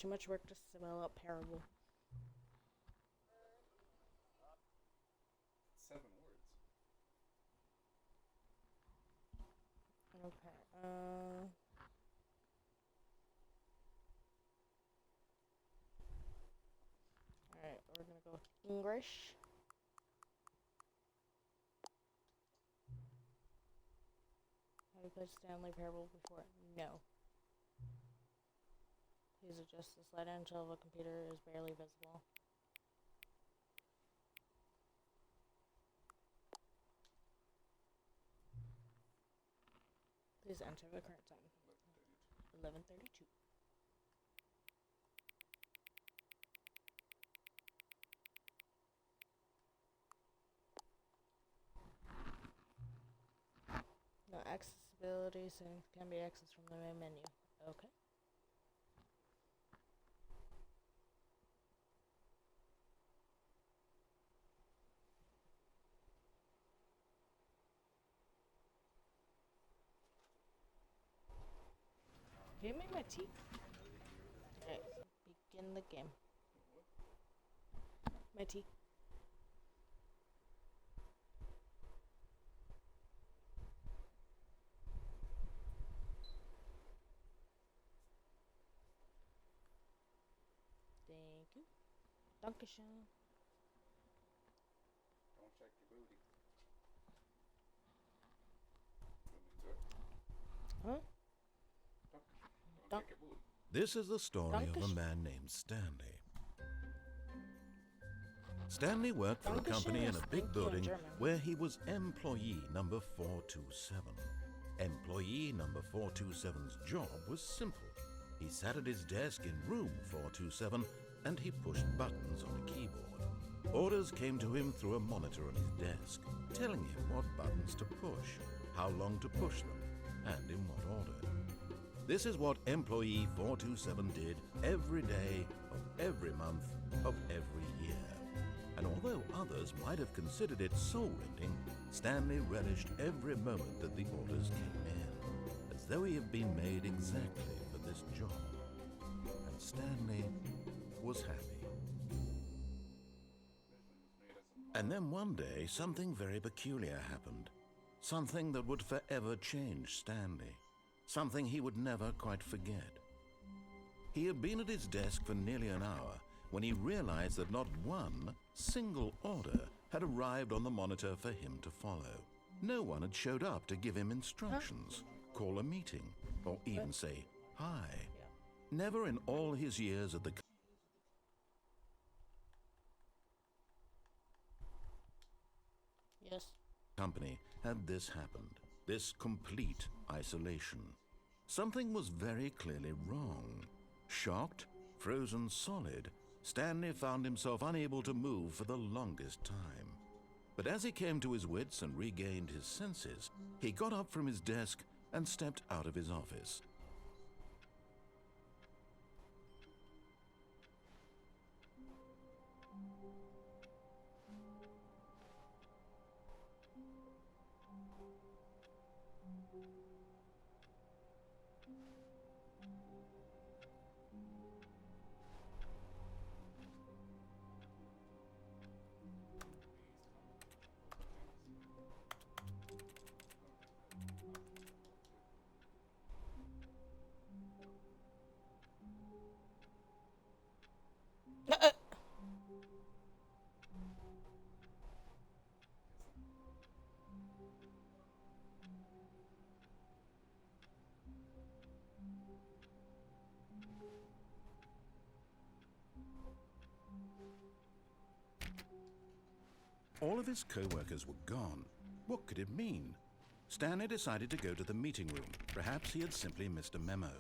Too much work to spell out parable. 7 words. Okay. Alright, we're gonna go with English. Have you played Stanley Parable before? No. Please adjust the slide until the computer is barely visible. Please enter the current time. 11:32. No accessibility settings can be accessed from the main menu. Okay. Can you make my tea? Alright, begin the game. My tea. Thank you. Dankeschön. Don't check your booty. Want me to? Huh? Don't check your booty. This is the story of a man named Stanley. Stanley worked for a company in a big building where he was employee number 427. Employee number 427's job was simple. He sat at his desk in room 427 and he pushed buttons on a keyboard. Orders came to him through a monitor on his desk, telling him what buttons to push, how long to push them, and in what order. This is what employee 427 did every day of every month of every year. And although others might have considered it soul-rending, Stanley relished every moment that the orders came in, as though he had been made exactly for this job. And Stanley was happy. And then one day, something very peculiar happened. Something that would forever change Stanley. Something he would never quite forget. He had been at his desk for nearly an hour when he realized that not one single order had arrived on the monitor for him to follow. No one had showed up to give him instructions, call a meeting, or even say hi. Never in all his years at the company had this happened, this complete isolation. Something was very clearly wrong. Shocked, frozen solid, Stanley found himself unable to move for the longest time. But as he came to his wits and regained his senses, he got up from his desk and stepped out of his office. All of his co-workers were gone. What could it mean? Stanley decided to go to the meeting room. Perhaps he had simply missed a memo.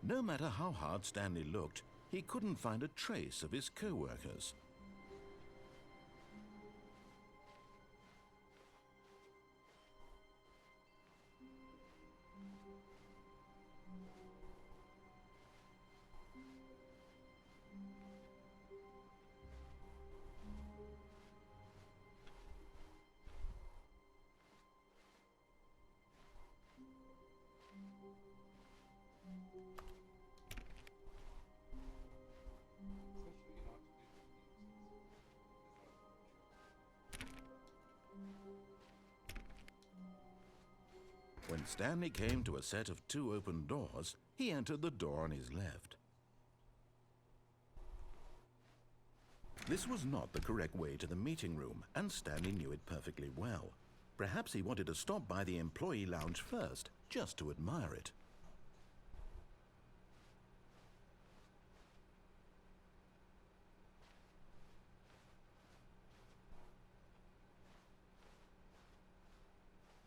No matter how hard Stanley looked, he couldn't find a trace of his co-workers. When Stanley came to a set of 2 open doors, he entered the door on his left. This was not the correct way to the meeting room, and Stanley knew it perfectly well. Perhaps he wanted to stop by the employee lounge first, just to admire it.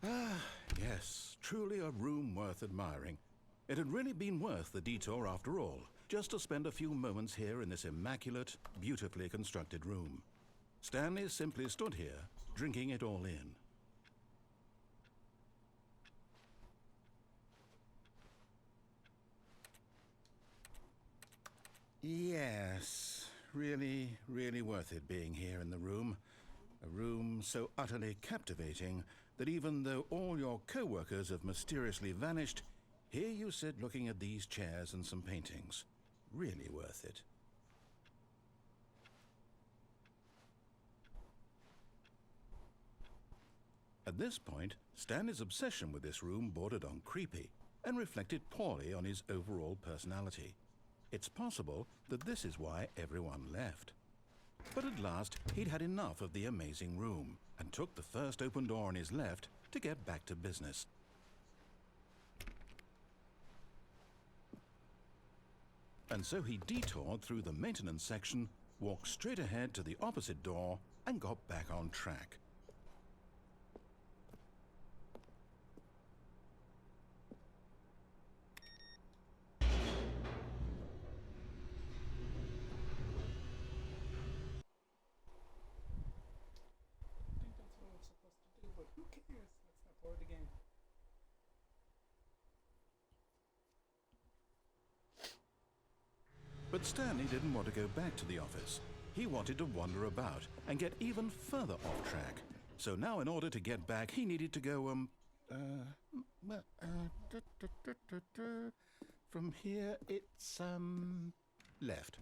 Ah, yes, truly a room worth admiring. It had really been worth the detour after all, just to spend a few moments here in this immaculate, beautifully constructed room. Stanley simply stood here, drinking it all in. Yes, really, really worth it being here in the room. A room so utterly captivating that even though all your co-workers have mysteriously vanished, here you sit looking at these chairs and some paintings. Really worth it. At this point, Stanley's obsession with this room bordered on creepy and reflected poorly on his overall personality. It's possible that this is why everyone left. But at last, he'd had enough of the amazing room and took the first open door on his left to get back to business. And so he detoured through the maintenance section, walked straight ahead to the opposite door, and got back on track. Who cares? Let's not play the game. But Stanley didn't want to go back to the office. He wanted to wander about and get even further off track. So now in order to get back, he needed to go, from here it's, left.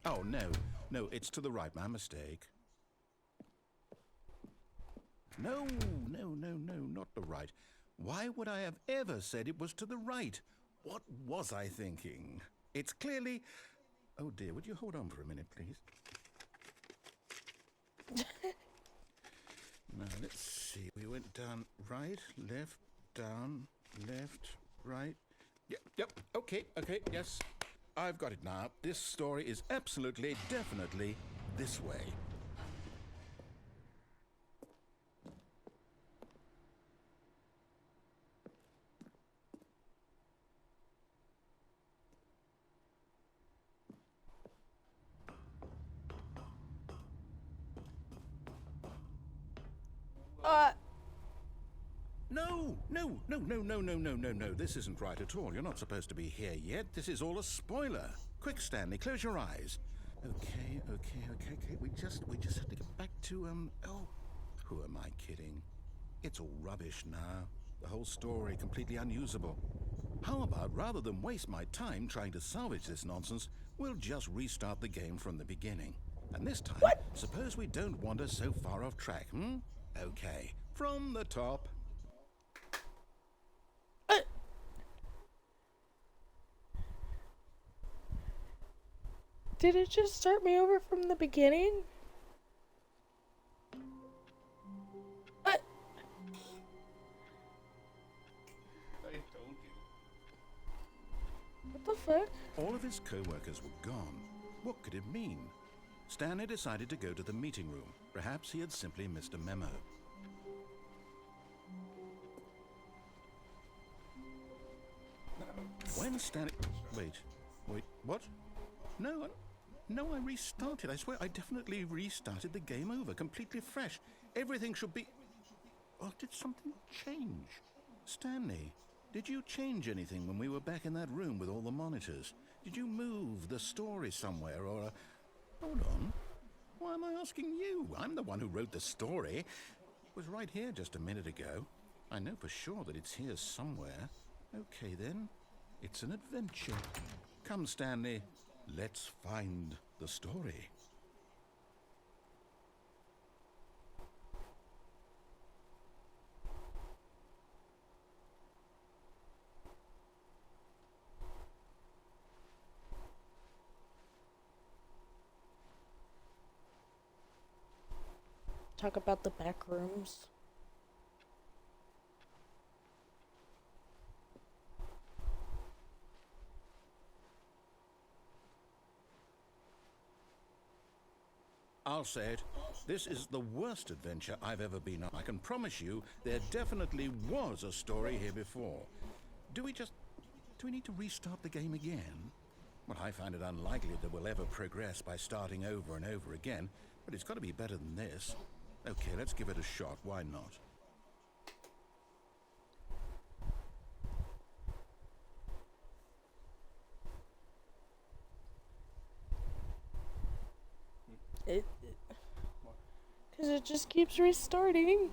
Oh, no, it's to the right, my mistake. No, not the right. Why would I have ever said it was to the right? What was I thinking? It's clearly... Oh dear, would you hold on for a minute, please? Now, let's see. We went down right, left, down, left, right. Yep, okay, yes. I've got it now. This story is absolutely, definitely this way. No. This isn't right at all. You're not supposed to be here yet. This is all a spoiler. Quick, Stanley, close your eyes. Okay. We just have to get back to, oh, who am I kidding? It's all rubbish now. The whole story completely unusable. How about, rather than waste my time trying to salvage this nonsense, we'll just restart the game from the beginning. And this time, suppose we don't wander so far off track, Okay, from the top. Did it just start me over from the beginning? What? I told you. What the fuck? All of his co-workers were gone. What could it mean? Stanley decided to go to the meeting room. Perhaps he had simply missed a memo. When Stanley... Wait, what? No, I restarted. I swear, I definitely restarted the game over, completely fresh. Everything should be... Or did something change? Stanley, did you change anything when we were back in that room with all the monitors? Did you move the story somewhere, or... Hold on. Why am I asking you? I'm the one who wrote the story. It was right here just a minute ago. I know for sure that it's here somewhere. Okay then, it's an adventure. Come, Stanley, let's find the story. Talk about the back rooms. I'll say it. This is the worst adventure I've ever been on. I can promise you there definitely was a story here before. Do we need to restart the game again? Well, I find it unlikely that we'll ever progress by starting over and over again, but it's got to be better than this. Okay, let's give it a shot. Why not? Because it just keeps restarting.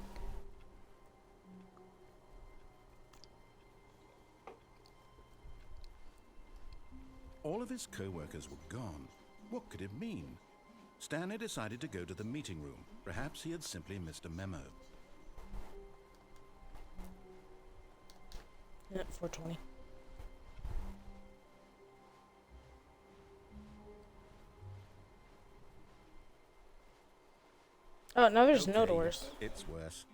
All of his co-workers were gone. What could it mean? Stanley decided to go to the meeting room. Perhaps he had simply missed a memo. Yeah, 420. Oh, now there's no Okay, doors. It's worse.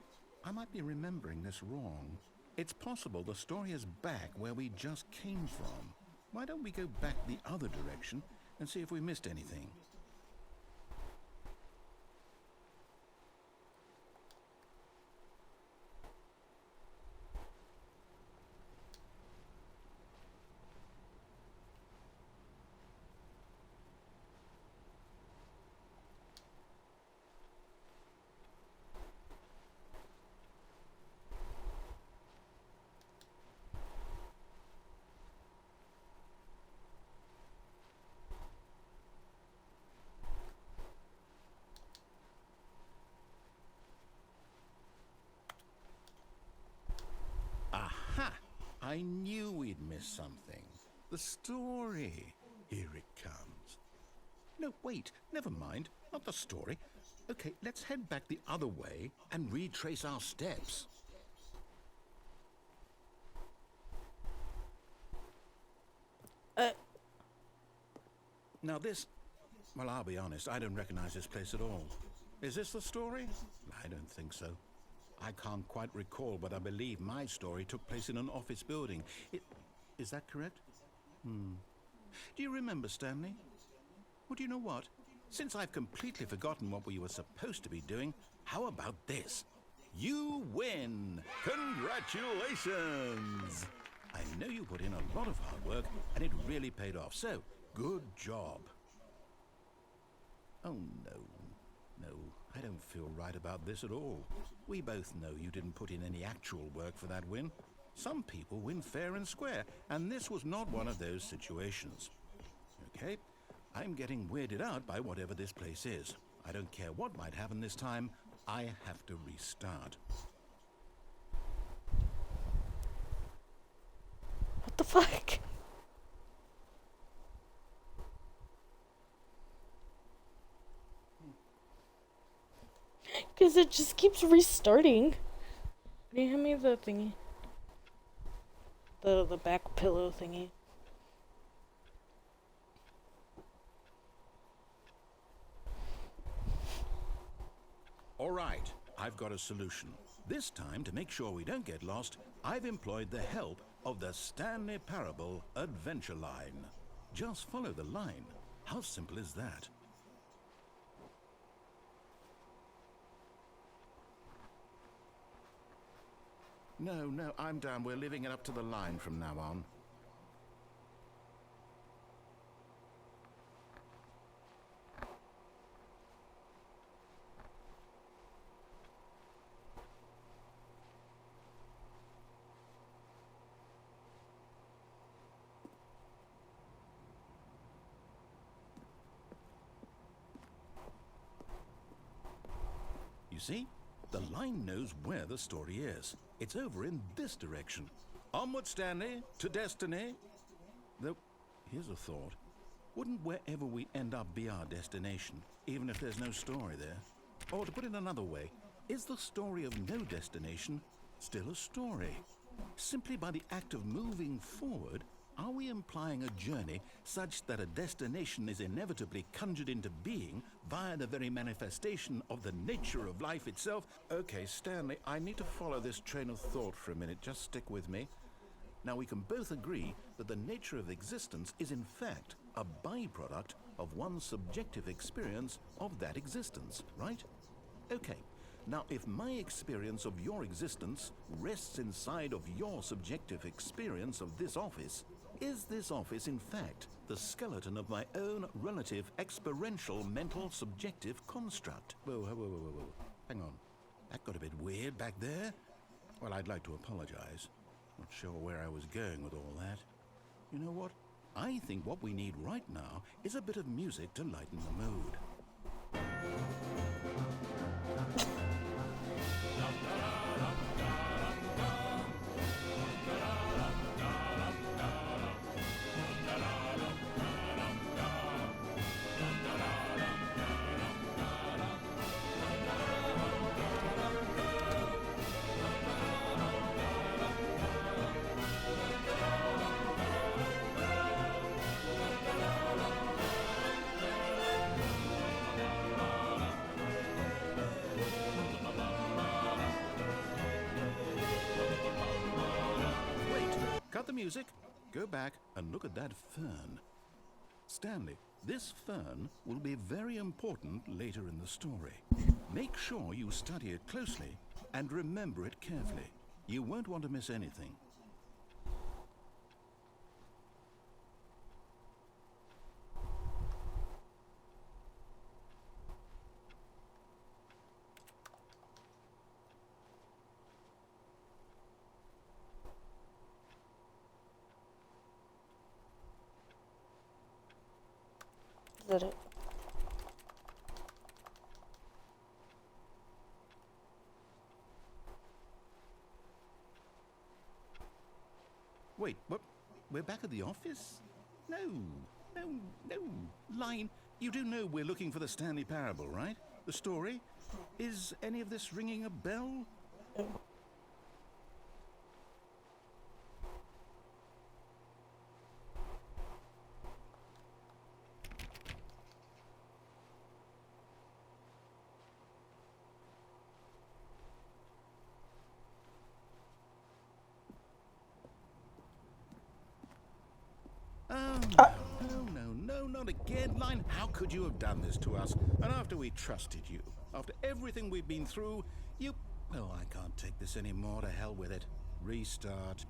I might be remembering this wrong. It's possible the story is back where we just came from. Why don't we go back the other direction and see if we missed anything? Aha! I knew we'd missed something. The story. Here it comes. No, wait. Never mind. Not the story. Okay, let's head back the other way and retrace our steps. Now this... Well, I'll be honest. I don't recognize this place at all. Is this the story? I don't think so. I can't quite recall, but I believe my story took place in an office building. Is that correct? Do you remember, Stanley? Well, do you know what? Since I've completely forgotten what we were supposed to be doing, how about this? You win! Congratulations! I know you put in a lot of hard work, and it really paid off, so good job. Oh, no. No, I don't feel right about this at all. We both know you didn't put in any actual work for that win. Some people win fair and square, and this was not one of those situations. Okay, I'm getting weirded out by whatever this place is. I don't care what might happen this time. I have to restart. What the fuck? Because it just keeps restarting. Can you hand me the thingy? The back pillow thingy. All right, I've got a solution. This time, to make sure we don't get lost, I've employed the help of the Stanley Parable Adventure Line. Just follow the line. How simple is that? No, I'm down. We're leaving it up to the line from now on. see? The line knows where the story is. It's over in this direction. Onward, Stanley, to destiny. Though, here's a thought. Wouldn't wherever we end up be our destination, even if there's no story there? Or to put it another way, is the story of no destination still a story? Simply by the act of moving forward, are we implying a journey such that a destination is inevitably conjured into being via the very manifestation of the nature of life itself? Okay, Stanley, I need to follow this train of thought for a minute. Just stick with me. Now, we can both agree that the nature of existence is in fact a byproduct of one's subjective experience of that existence, right? Okay. Now, if my experience of your existence rests inside of your subjective experience of this office, is this office, in fact, the skeleton of my own relative experiential mental subjective construct? Whoa. Hang on. That got a bit weird back there. Well, I'd like to apologize. Not sure where I was going with all that. You know what? I think what we need right now is a bit of music to lighten the mood. Cut the music, go back and look at that fern. Stanley, this fern will be very important later in the story. Make sure you study it closely and remember it carefully. You won't want to miss anything. Is that it? Wait, what? We're back at the office? No. Line, you do know we're looking for the Stanley Parable, right? The story? Is any of this ringing a bell? No, not again, Line. How could you have done this to us? And after we trusted you, after everything we've been through, you... Oh, I can't take this anymore. To hell with it. Restart.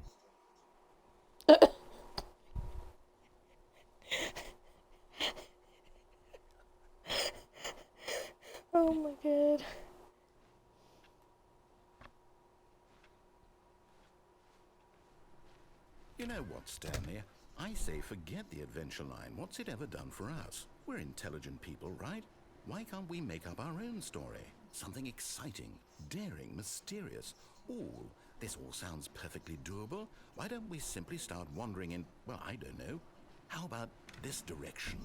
Oh my god. You know what, Stanley? I say forget the adventure line. What's it ever done for us? We're intelligent people, right? Why can't we make up our own story? Something exciting, daring, mysterious. Ooh, this all sounds perfectly doable. Why don't we simply start wandering in, well, I don't know. How about this direction?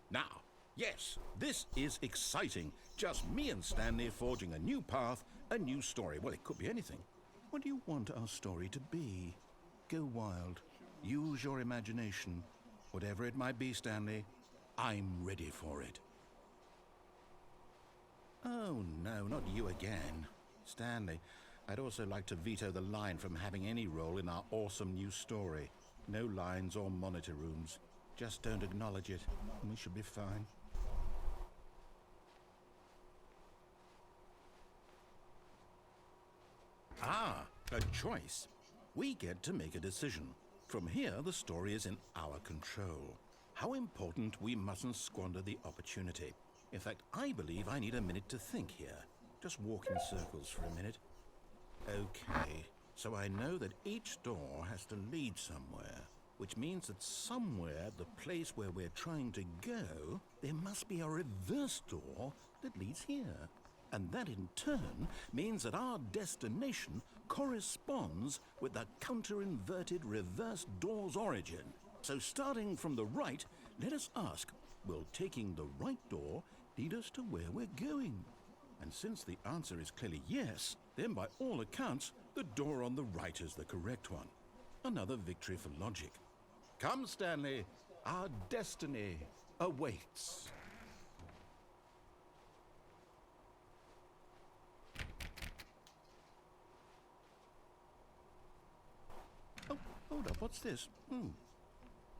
Now, yes, this is exciting. Just me and Stanley forging a new path, a new story. Well, it could be anything. What do you want our story to be? Go wild. Use your imagination. Whatever it might be, Stanley, I'm ready for it. Oh, no, not you again. Stanley, I'd also like to veto the line from having any role in our awesome new story. No lines or monitor rooms. Just don't acknowledge it, and we should be fine. Ah, a choice. We get to make a decision. From here, the story is in our control. How important we mustn't squander the opportunity. In fact, I believe I need a minute to think here. Just walk in circles for a minute. Okay, so I know that each door has to lead somewhere. which means that somewhere at the place where we're trying to go, there must be a reverse door that leads here. And that in turn means that our destination corresponds with the counter-inverted reverse door's origin. So starting from the right, let us ask, will taking the right door lead us to where we're going? And since the answer is clearly yes, then by all accounts, the door on the right is the correct one. Another victory for logic. Come, Stanley, our destiny awaits. Oh, hold up, what's this?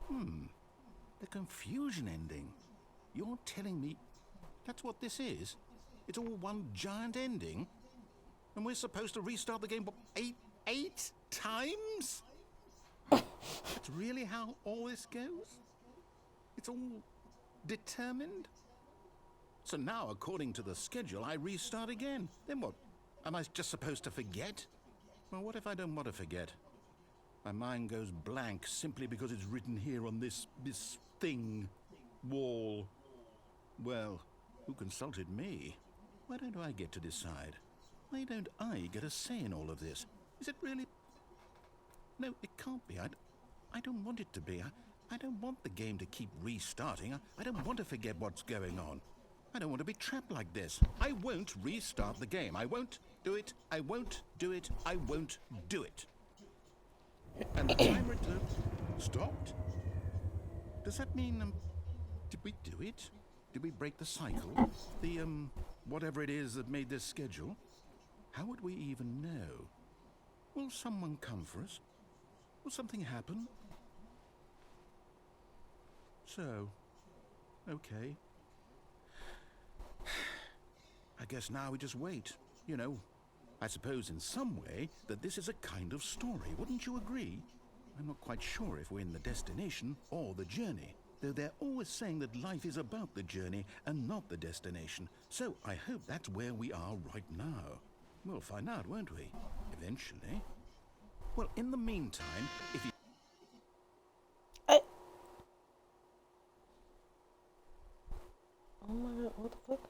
The confusion ending. You're telling me that's what this is? It's all one giant ending? And we're supposed to restart the game, what, eight times? That's really how all this goes? It's all determined? So now, according to the schedule, I restart again. Then what? Am I just supposed to forget? Well, what if I don't want to forget? My mind goes blank simply because it's written here on this thing, wall. Well, who consulted me? Why don't I get to decide? Why don't I get a say in all of this? Is it really? No, it can't be. I don't want it to be. I don't want the game to keep restarting. I don't want to forget what's going on. I don't want to be trapped like this. I won't restart the game. I won't do it. I won't do it. I won't do it. And the timer stopped? Does that mean, did we do it? Did we break the cycle? The, whatever it is that made this schedule? How would we even know? Will someone come for us? Will something happen? So, okay. I guess now we just wait, you know. I suppose in some way that this is a kind of story, wouldn't you agree? I'm not quite sure if we're in the destination or the journey, though they're always saying that life is about the journey and not the destination. So I hope that's where we are right now. We'll find out, won't we? Eventually. Well, in the meantime, if you... Oh my god, what the fuck?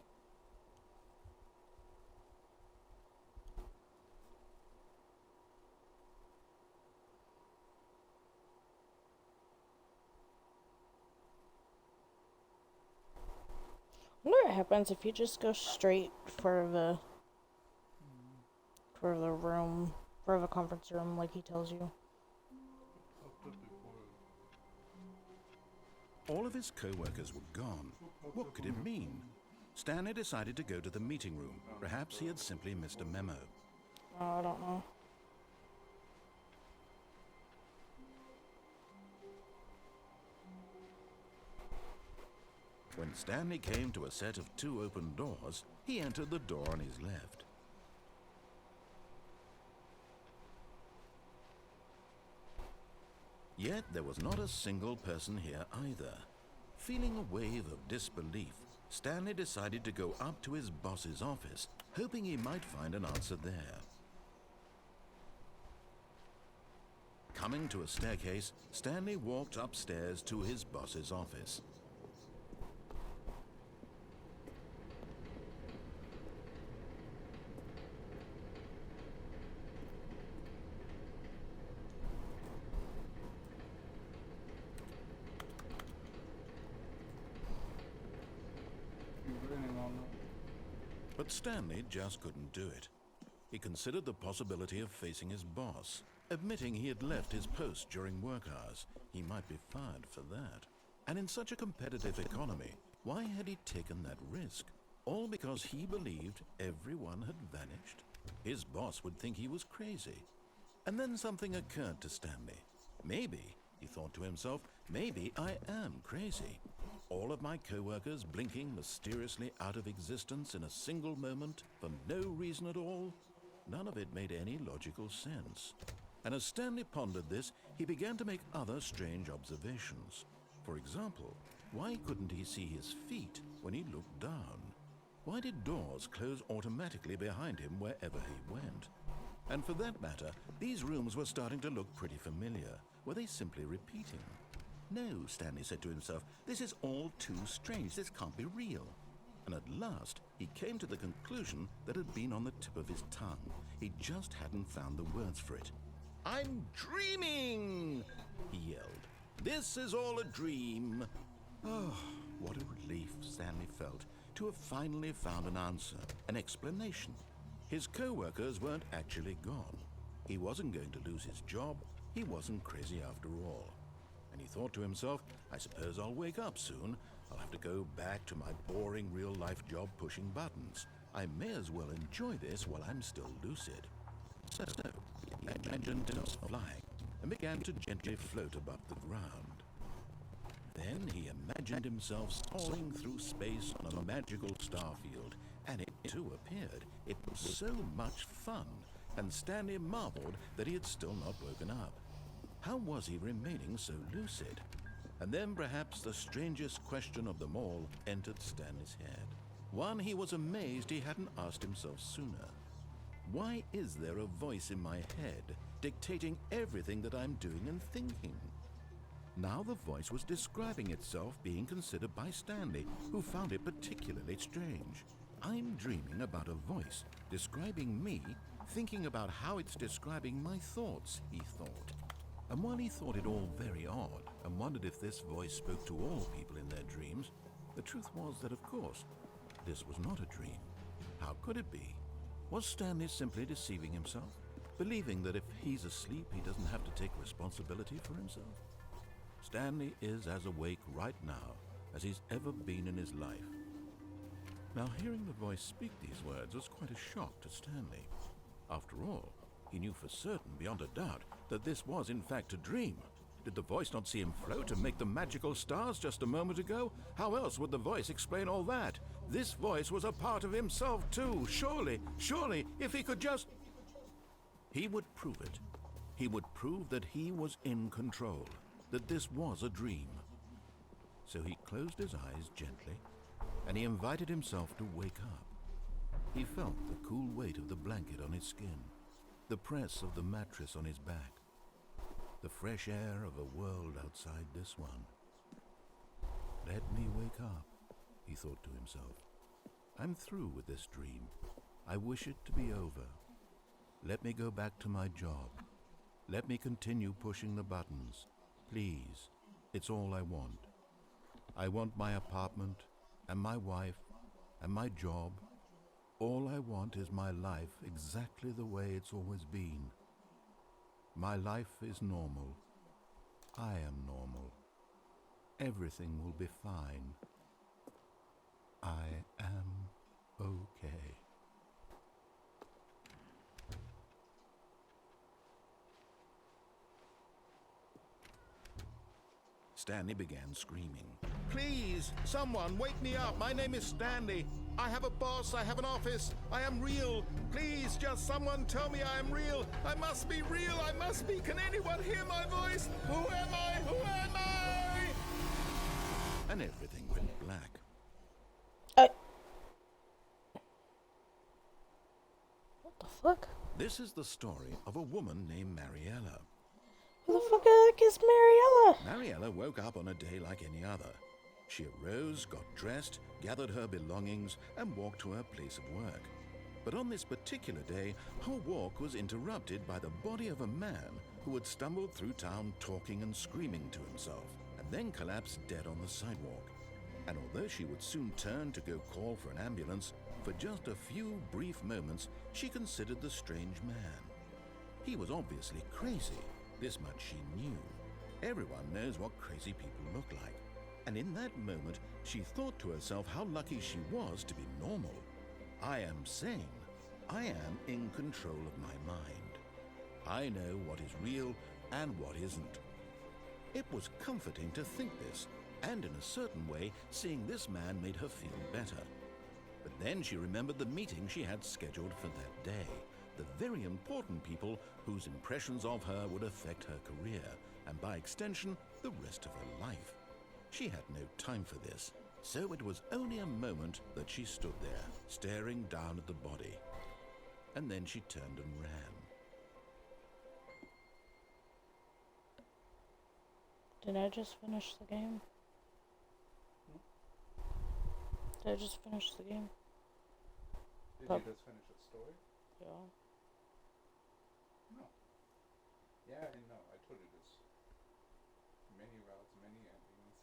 I wonder what happens if you just go straight for the room, for the conference room, like he tells you. All of his co-workers were gone. What could it mean? Stanley decided to go to the meeting room. Perhaps he had simply missed a memo. Oh, I don't know. When Stanley came to a set of 2 open doors, he entered the door on his left. Yet there was not a single person here either. Feeling a wave of disbelief, Stanley decided to go up to his boss's office, hoping he might find an answer there. Coming to a staircase, Stanley walked upstairs to his boss's office. But Stanley just couldn't do it. He considered the possibility of facing his boss, admitting he had left his post during work hours. He might be fired for that. And in such a competitive economy, why had he taken that risk? All because he believed everyone had vanished? His boss would think he was crazy. And then something occurred to Stanley. Maybe, he thought to himself, maybe I am crazy. All of my co-workers blinking mysteriously out of existence in a single moment for no reason at all? None of it made any logical sense. And as Stanley pondered this, he began to make other strange observations. For example, why couldn't he see his feet when he looked down? Why did doors close automatically behind him wherever he went? And for that matter, these rooms were starting to look pretty familiar. Were they simply repeating? No, Stanley said to himself, this is all too strange. This can't be real. And at last, he came to the conclusion that had been on the tip of his tongue. He just hadn't found the words for it. "I'm dreaming!" he yelled. "This is all a dream." Oh, what a relief Stanley felt to have finally found an answer, an explanation. His co-workers weren't actually gone. He wasn't going to lose his job. He wasn't crazy after all. And he thought to himself, I suppose I'll wake up soon. I'll have to go back to my boring real-life job pushing buttons. I may as well enjoy this while I'm still lucid. So he imagined himself flying and began to gently float above the ground. Then he imagined himself soaring through space on a magical starfield, and it too appeared. It was so much fun, and Stanley marveled that he had still not woken up. How was he remaining so lucid? And then perhaps the strangest question of them all entered Stanley's head. One he was amazed he hadn't asked himself sooner. Why is there a voice in my head dictating everything that I'm doing and thinking? Now the voice was describing itself being considered by Stanley, who found it particularly strange. I'm dreaming about a voice describing me, thinking about how it's describing my thoughts, he thought. And while he thought it all very odd and wondered if this voice spoke to all people in their dreams, the truth was that, of course, this was not a dream. How could it be? Was Stanley simply deceiving himself, believing that if he's asleep, he doesn't have to take responsibility for himself? Stanley is as awake right now as he's ever been in his life. Now, hearing the voice speak these words was quite a shock to Stanley. After all, he knew for certain, beyond a doubt, that this was in fact a dream. Did the voice not see him float and make the magical stars just a moment ago? How else would the voice explain all that? This voice was a part of himself too. Surely, if he could just... He would prove it. He would prove that he was in control, that this was a dream. So he closed his eyes gently, and he invited himself to wake up. He felt the cool weight of the blanket on his skin, the press of the mattress on his back, the fresh air of a world outside this one. Let me wake up, he thought to himself. I'm through with this dream. I wish it to be over. Let me go back to my job. Let me continue pushing the buttons. Please, it's all I want. I want my apartment, and my wife, and my job. All I want is my life exactly the way it's always been. My life is normal. I am normal. Everything will be fine. I am okay. Stanley began screaming. Please, someone, wake me up. My name is Stanley. I have a boss. I have an office. I am real. Please, just someone tell me I am real. I must be real. I must be. Can anyone hear my voice? Who am I? Who am I? And everything went black. What the fuck? This is the story of a woman named Mariella. Who the fuck is Mariella? Mariella woke up on a day like any other. She arose, got dressed, gathered her belongings, and walked to her place of work. But on this particular day, her walk was interrupted by the body of a man who had stumbled through town talking and screaming to himself, and then collapsed dead on the sidewalk. And although she would soon turn to go call for an ambulance, for just a few brief moments, she considered the strange man. He was obviously crazy. This much she knew. Everyone knows what crazy people look like. And in that moment, she thought to herself how lucky she was to be normal. I am sane. I am in control of my mind. I know what is real and what isn't. It was comforting to think this, and in a certain way, seeing this man made her feel better. But then she remembered the meeting she had scheduled for that day. The very important people whose impressions of her would affect her career, and by extension, the rest of her life. She had no time for this, so it was only a moment that she stood there, staring down at the body. And then she turned and ran. Did I just finish the game? Did I just finish the game? Did you just finish the story? Yeah. No. Yeah and no. I told you this. Many routes, many endings.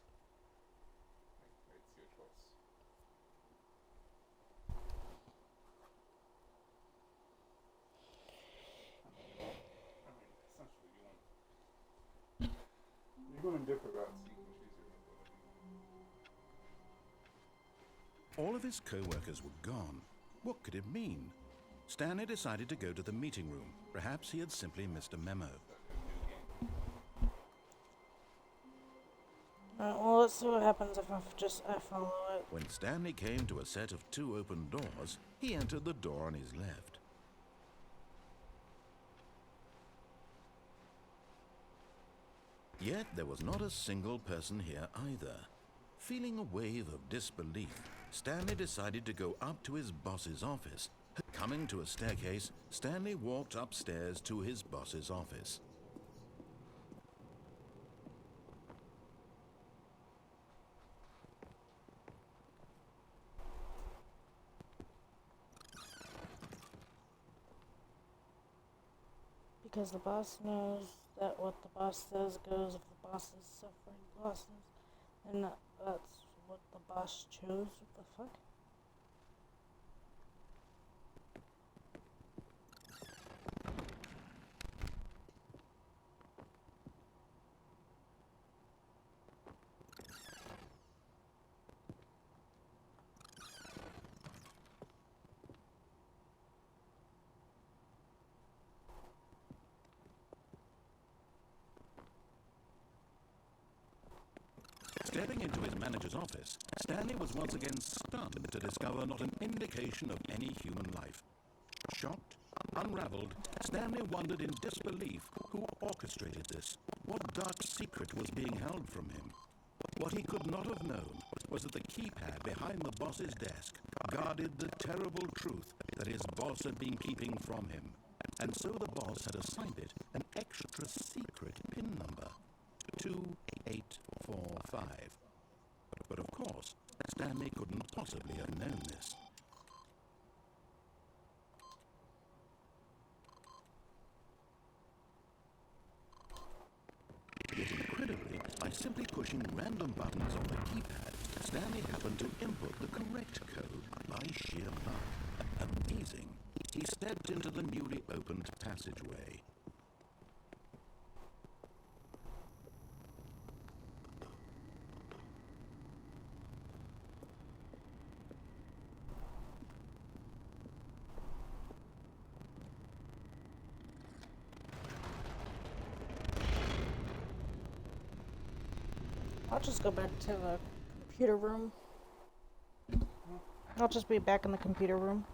Like, it's your choice. I mean, essentially, you're going different routes. You can choose your ability. All of his co-workers were gone. What could it mean? Stanley decided to go to the meeting room. Perhaps he had simply missed a memo. Well, let's see what happens if I follow it. When Stanley came to a set of 2 open doors, he entered the door on his left. Yet there was not a single person here either. Feeling a wave of disbelief, Stanley decided to go up to his boss's office. Coming to a staircase, Stanley walked upstairs to his boss's office. Because the boss knows that what the boss says goes if the boss is suffering losses. And that's what the boss chose. What the fuck? Stepping into his manager's office, Stanley was once again stunned to discover not an indication of any human life. Shocked, unraveled, Stanley wondered in disbelief who orchestrated this. What dark secret was being held from him? What he could not have known was that the keypad behind the boss's desk guarded the terrible truth that his boss had been keeping from him. And so the boss had assigned it an extra secret PIN number. 2845. But of course, Stanley couldn't possibly have known this. Yet incredibly, by simply pushing random buttons on the keypad, Stanley happened to input the correct code by sheer luck. Amazing. He stepped into the newly opened passageway. I'll just go back to the computer room. I'll just be back in the computer room.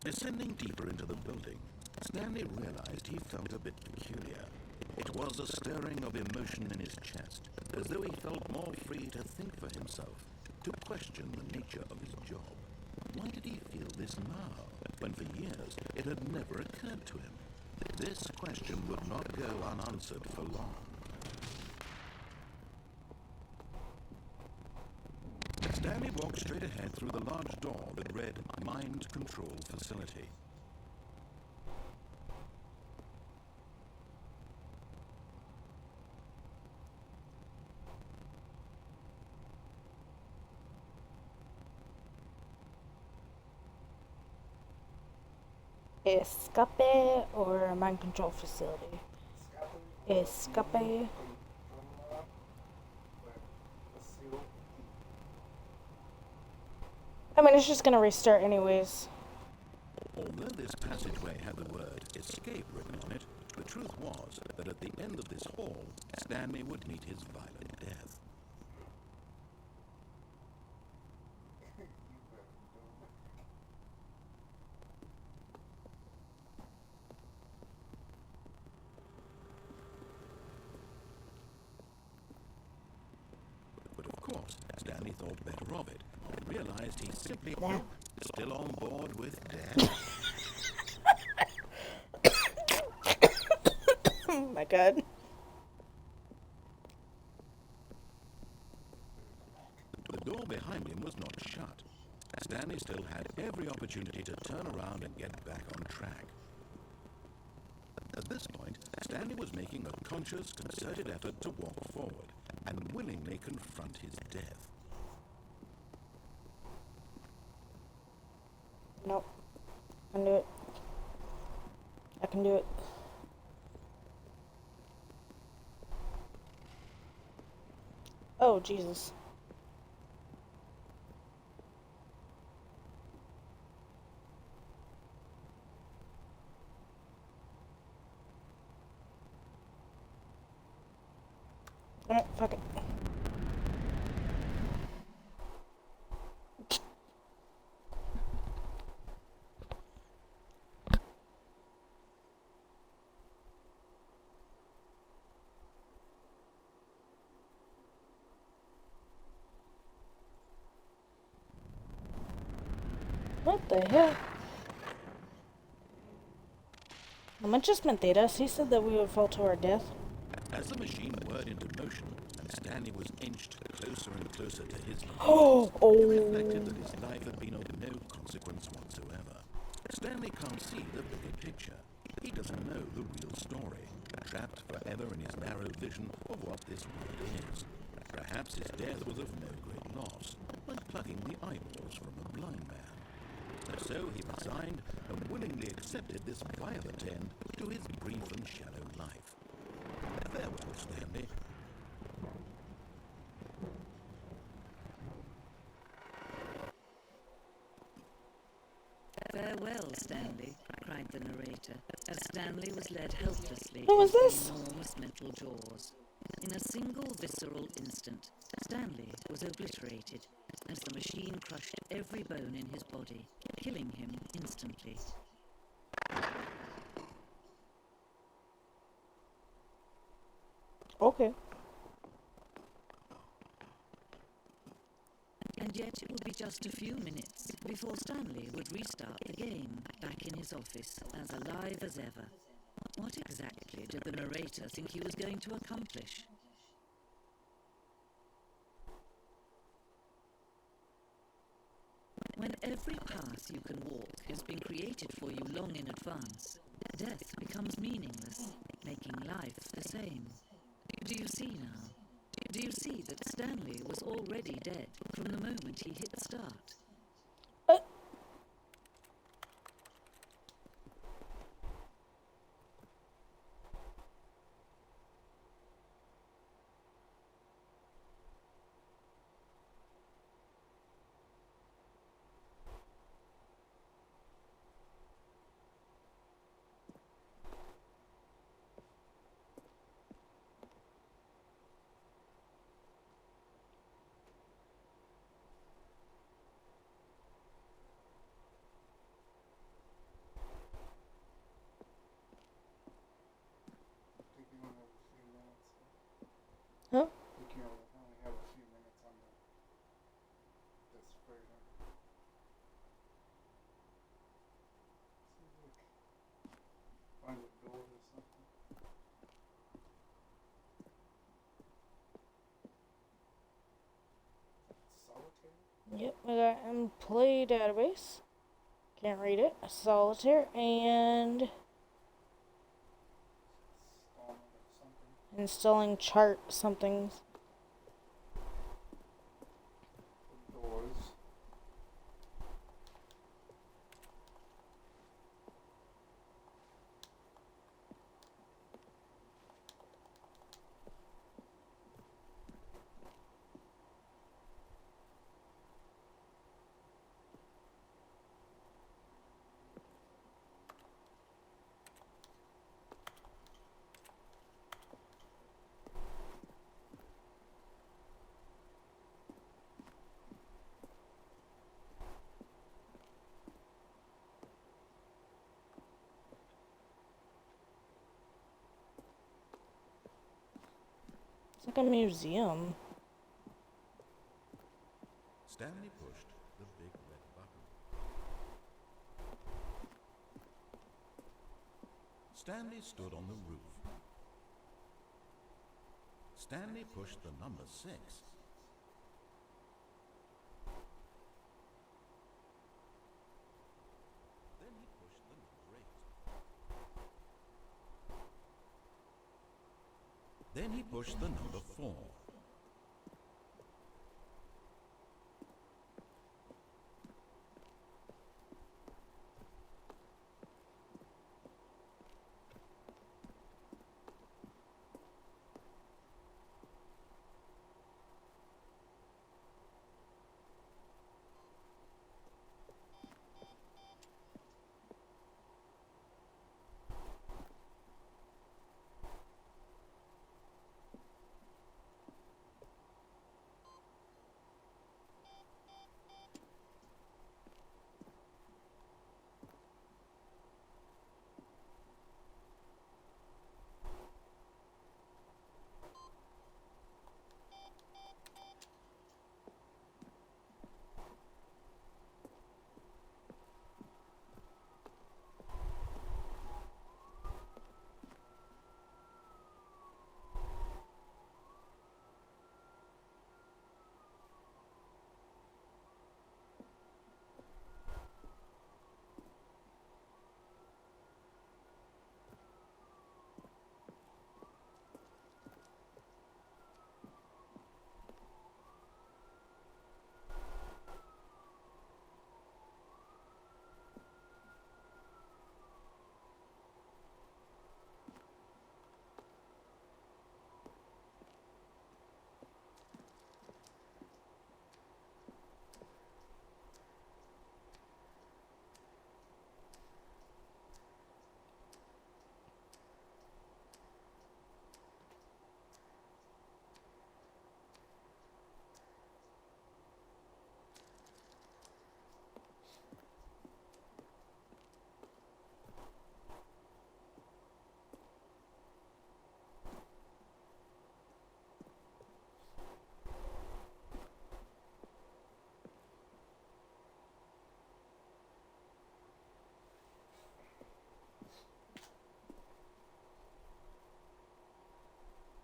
Descending deeper into the building, Stanley realized he felt a bit peculiar. It was a stirring of emotion in his chest, as though he felt more free to think for himself, to question the nature of his job. Why did he feel this now, when for years it had never occurred to him? This question would not go unanswered for long. Stanley walked straight ahead through the large door that read Mind Control Facility. Escape or mind control facility? Escape. I mean, it's just gonna restart anyways. Although this passageway had the word escape written on it, the truth was that at the end of this hall, Stanley would meet his violent death. But of Stanley thought better of it and realized he simply still on board with Dad. Oh my god. The door behind him was not shut. Stanley still had every opportunity to turn around and get back on track. At this point, Stanley was making a conscious, concerted effort to walk forward and willingly confront his death. Nope. I can do it. I can do it. Oh, Jesus. Alright, fuck it. What the hell? Just Menthetas. He said that we would fall to our death. As the machine whirred into motion and Stanley was inched closer and closer to his limit, he reflected that his life had been of no consequence whatsoever. Stanley can't see the bigger picture. He doesn't know the real story, trapped forever in his narrow vision of what this world is. Perhaps his death was of no great loss, like plucking the eyeballs from a blind man. So he resigned and willingly accepted this violent end to his brief and shallow life. Farewell, Stanley. Farewell, Stanley, cried the narrator, as Stanley was led helplessly What was into this? enormous metal jaws. In a single visceral instant, Stanley was obliterated, as the machine crushed every bone in his body, killing him instantly. Okay. And yet it would be just a few minutes before Stanley would restart the game back in his office, as alive as ever. What exactly did the narrator think he was going to accomplish? When every path you can walk has been created for you long in advance, death becomes meaningless, making life the same. Do you see now? Do you see that Stanley was already dead from the moment he hit start? Huh? We can only have a few minutes on this further. See, look. Find a door or something. Solitaire? Yep, we got employee database. Can't read it. Solitaire and installing chart somethings. Doors. It's like a museum. Stanley stood on the roof. Stanley pushed the number 6. Then he pushed the number 8. Then he pushed the number 4.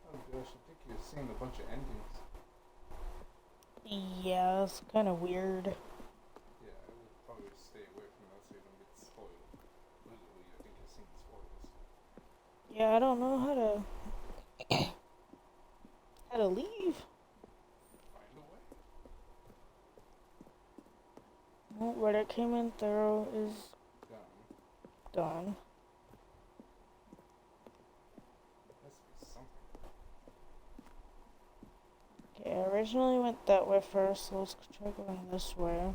Oh gosh, I think you're seeing a bunch of endings. Yeah, it's kind of weird. Yeah, I would probably stay away from that so you don't get spoiled. Literally, I think you're seeing spoilers. Yeah, I don't know how to leave. Find a way. Well, what I came in through is Done. done. Has to be something. Okay, I originally went that way first, so let's try going this way.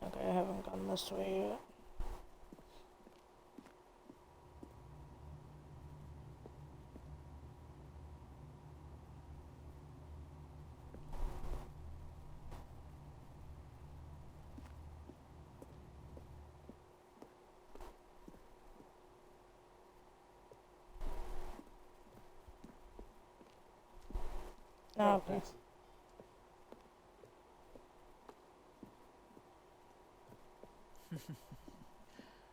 Okay, I haven't gone this way yet. Oh, okay. Thanks.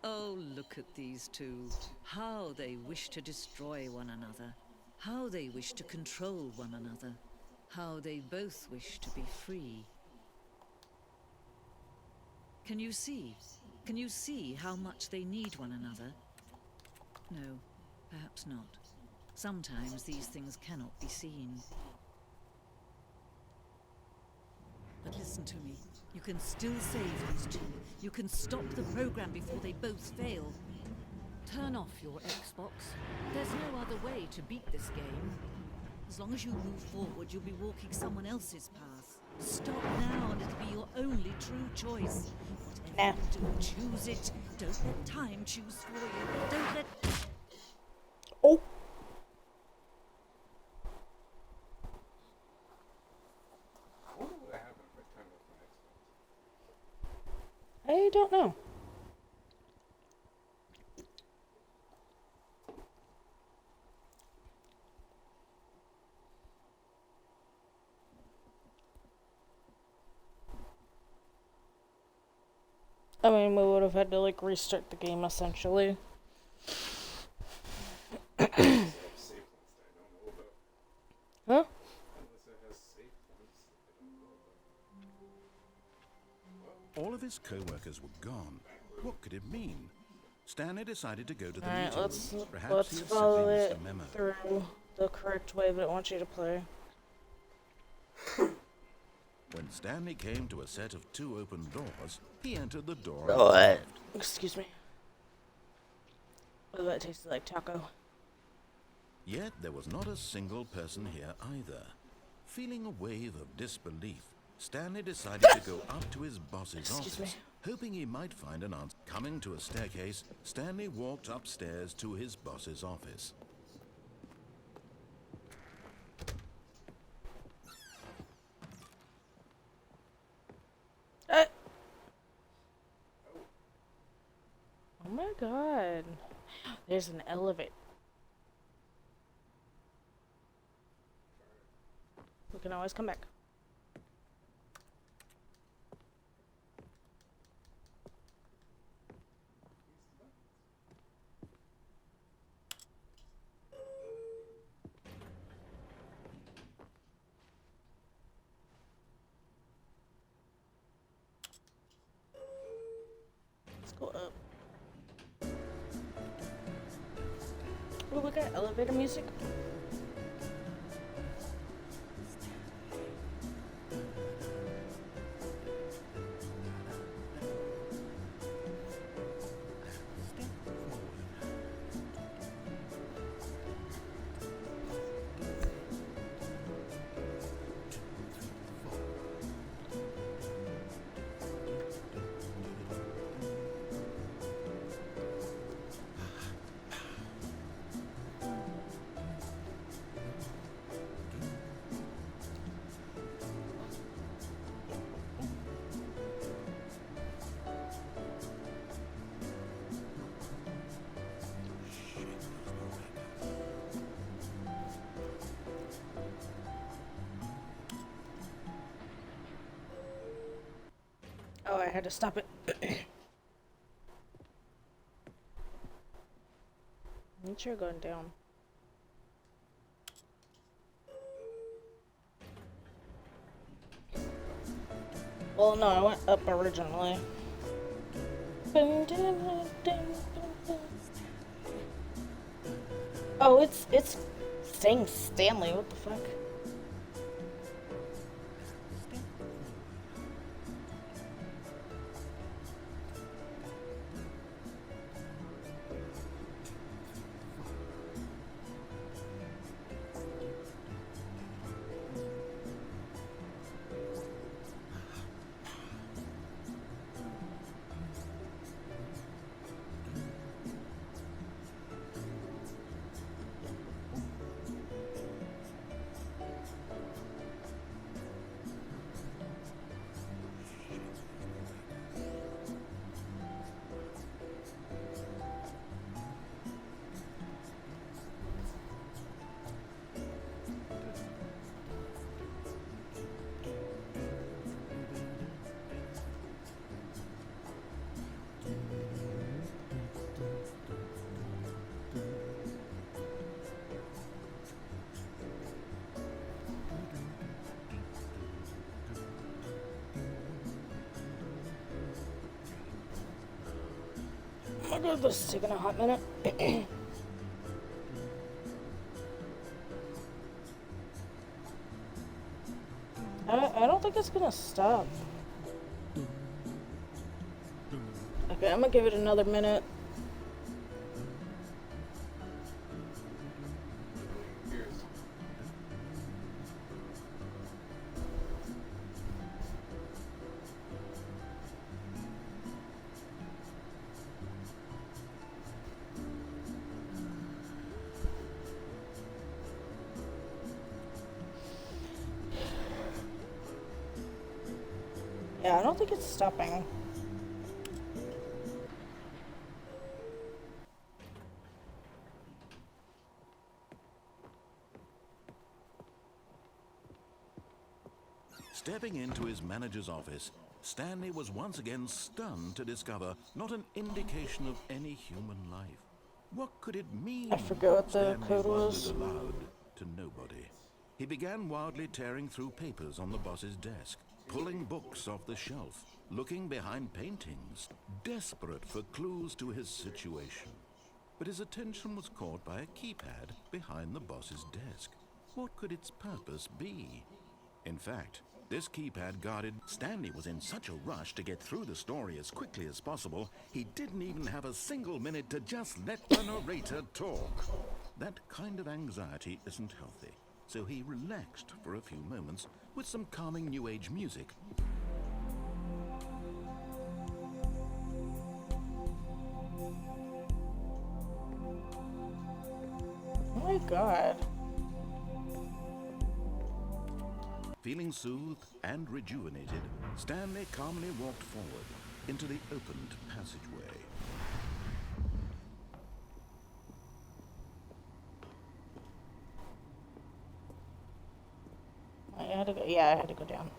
Oh, look at these two. How they wish to destroy one another. How they wish to control one another. How they both wish to be free. Can you see? Can you see how much they need one another? No, perhaps not. Sometimes these things cannot be seen. But listen to me. You can still save these two. You can stop the program before they both fail. Turn off your Xbox. There's no other way to beat this game. As long as you move forward, you'll be walking someone else's path. Stop now and it'll be your only true choice. Whatever you do, choose it. Don't let time choose for you. Don't let... Oh! I wonder what happened if I I don't know. I mean, we would have had to, like, restart the game, essentially. Unless it has save points that I don't know about. Huh? Unless it has save points that I don't know about. All of his co-workers were gone. What could it mean? Stanley decided to go to the Alright, meeting let's rooms. Perhaps let's he had follow simply missed it a memo. through the correct way that it wants you to play. When Stanley came to a set of 2 open doors, he entered the door. Excuse me. Oh, that tasted like taco. Yet there was not a single person here either. Feeling a wave of disbelief, Stanley decided to go up to his boss's Excuse office, me. hoping he might find an answer. Coming to a staircase, Stanley walked upstairs to his boss's office. Oh my god. There's an elevator. We can always come back. Let's go up. Oh, we got elevator music. Oh, I had to stop it. I'm sure going down. Well, no, I went up originally. Oh, it's saying Stanley. What the fuck? Oh my god, this is taking a hot minute. I don't think it's gonna stop. Okay, I'm gonna give it another minute. Here's Yeah, I don't think it's stopping. Stepping into his manager's office, Stanley was once again stunned to discover not an indication of any human life. What could it mean? I forget what the Stanley code wondered was. aloud to nobody. He began wildly tearing through papers on the boss's desk, pulling books off the shelf, looking behind paintings, desperate for clues to his situation. But his attention was caught by a keypad behind the boss's desk. What could its purpose be? In fact, this keypad guarded Stanley was in such a rush to get through the story as quickly as possible, he didn't even have a single minute to just let the narrator talk. That kind of anxiety isn't healthy, so he relaxed for a few moments with some calming New Age music. Oh my god. Feeling soothed and rejuvenated, Stanley calmly walked forward into the opened passageway. I had to go, yeah, I had to go down.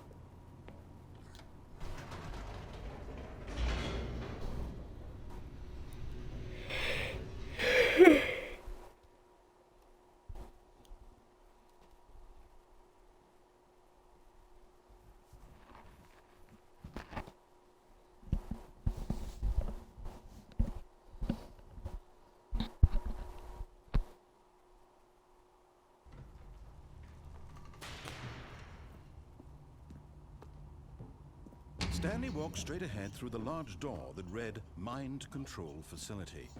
Stanley walked straight ahead through the large door that read Mind Control Facility.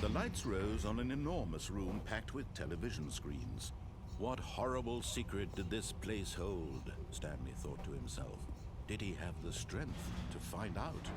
The lights rose on an enormous room packed with television screens. What horrible secret did this place hold? Stanley thought to himself. Did he have the strength to find out?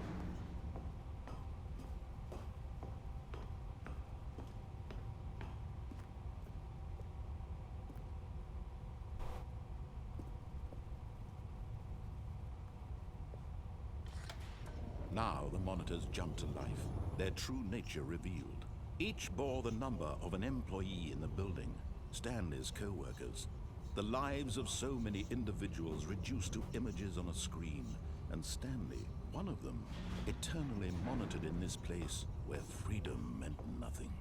Now the monitors jumped to life, their true nature revealed. Each bore the number of an employee in the building, Stanley's co-workers. The lives of so many individuals reduced to images on a screen, and Stanley, one of them, eternally monitored in this place where freedom meant nothing.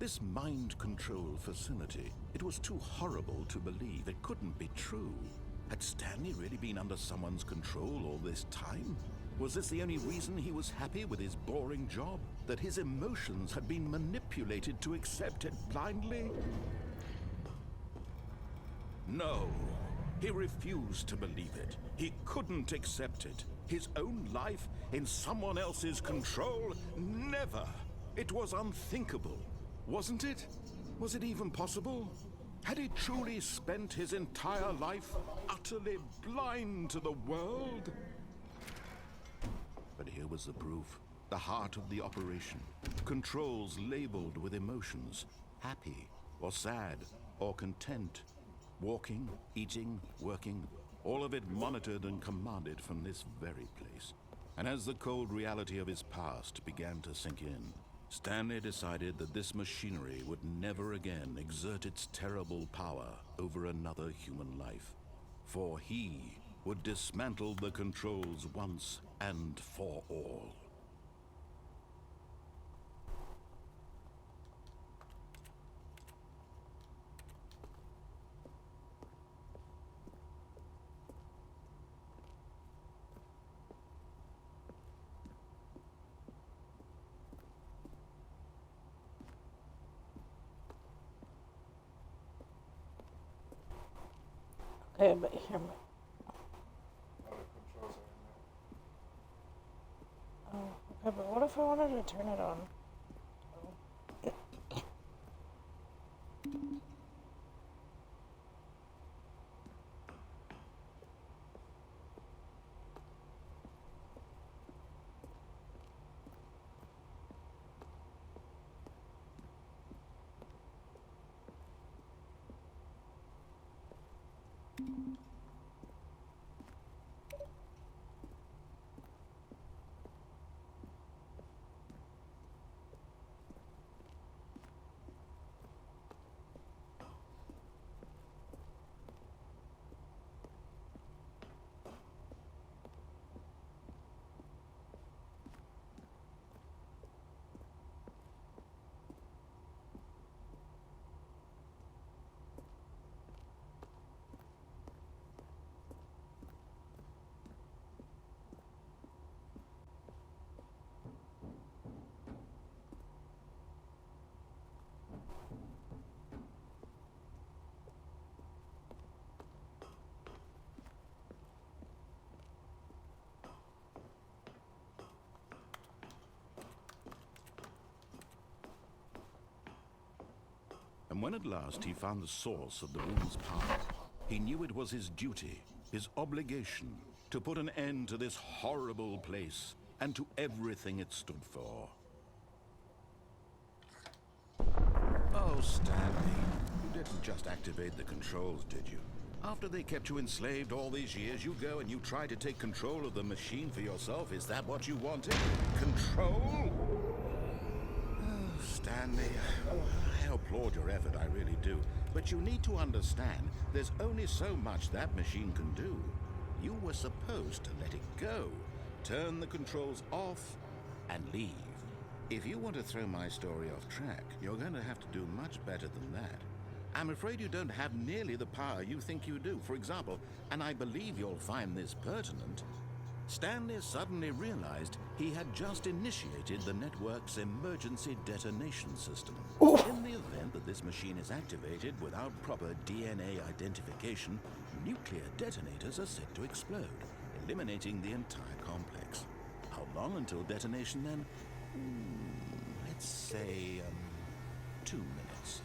This mind control facility, it was too horrible to believe. It couldn't be true. Had Stanley really been under someone's control all this time? Was this the only reason he was happy with his boring job? That his emotions had been manipulated to accept it blindly? No, he refused to believe it. He couldn't accept it. His own life in someone else's control? Never! It was unthinkable. Wasn't it? Was it even possible? Had he truly spent his entire life utterly blind to the world? But here was the proof. The heart of the operation. Controls labeled with emotions. Happy, or sad, or content. Walking, eating, working. All of it monitored and commanded from this very place. And as the cold reality of his past began to sink in, Stanley decided that this machinery would never again exert its terrible power over another human life. For he would dismantle the controls once and for all. Okay, but here, All the controls are in there. oh, okay, but what if I wanted to turn it on? And when at last he found the source of the room's power, he knew it was his duty, his obligation, to put an end to this horrible place and to everything it stood for. Oh, Stanley, you didn't just activate the controls, did you? After they kept you enslaved all these years, you go and you try to take control of the machine for yourself. Is that what you wanted? Control? Oh, Stanley, I applaud your effort, I really do. But you need to understand, there's only so much that machine can do. You were supposed to let it go, turn the controls off, and leave. If you want to throw my story off track, you're going to have to do much better than that. I'm afraid you don't have nearly the power you think you do. For example, and I believe you'll find this pertinent, Stanley suddenly realized he had just initiated the network's emergency detonation system. In the event that this machine is activated without proper DNA identification, nuclear detonators are set to explode, eliminating the entire complex. How long until detonation then? Let's say, 2 minutes.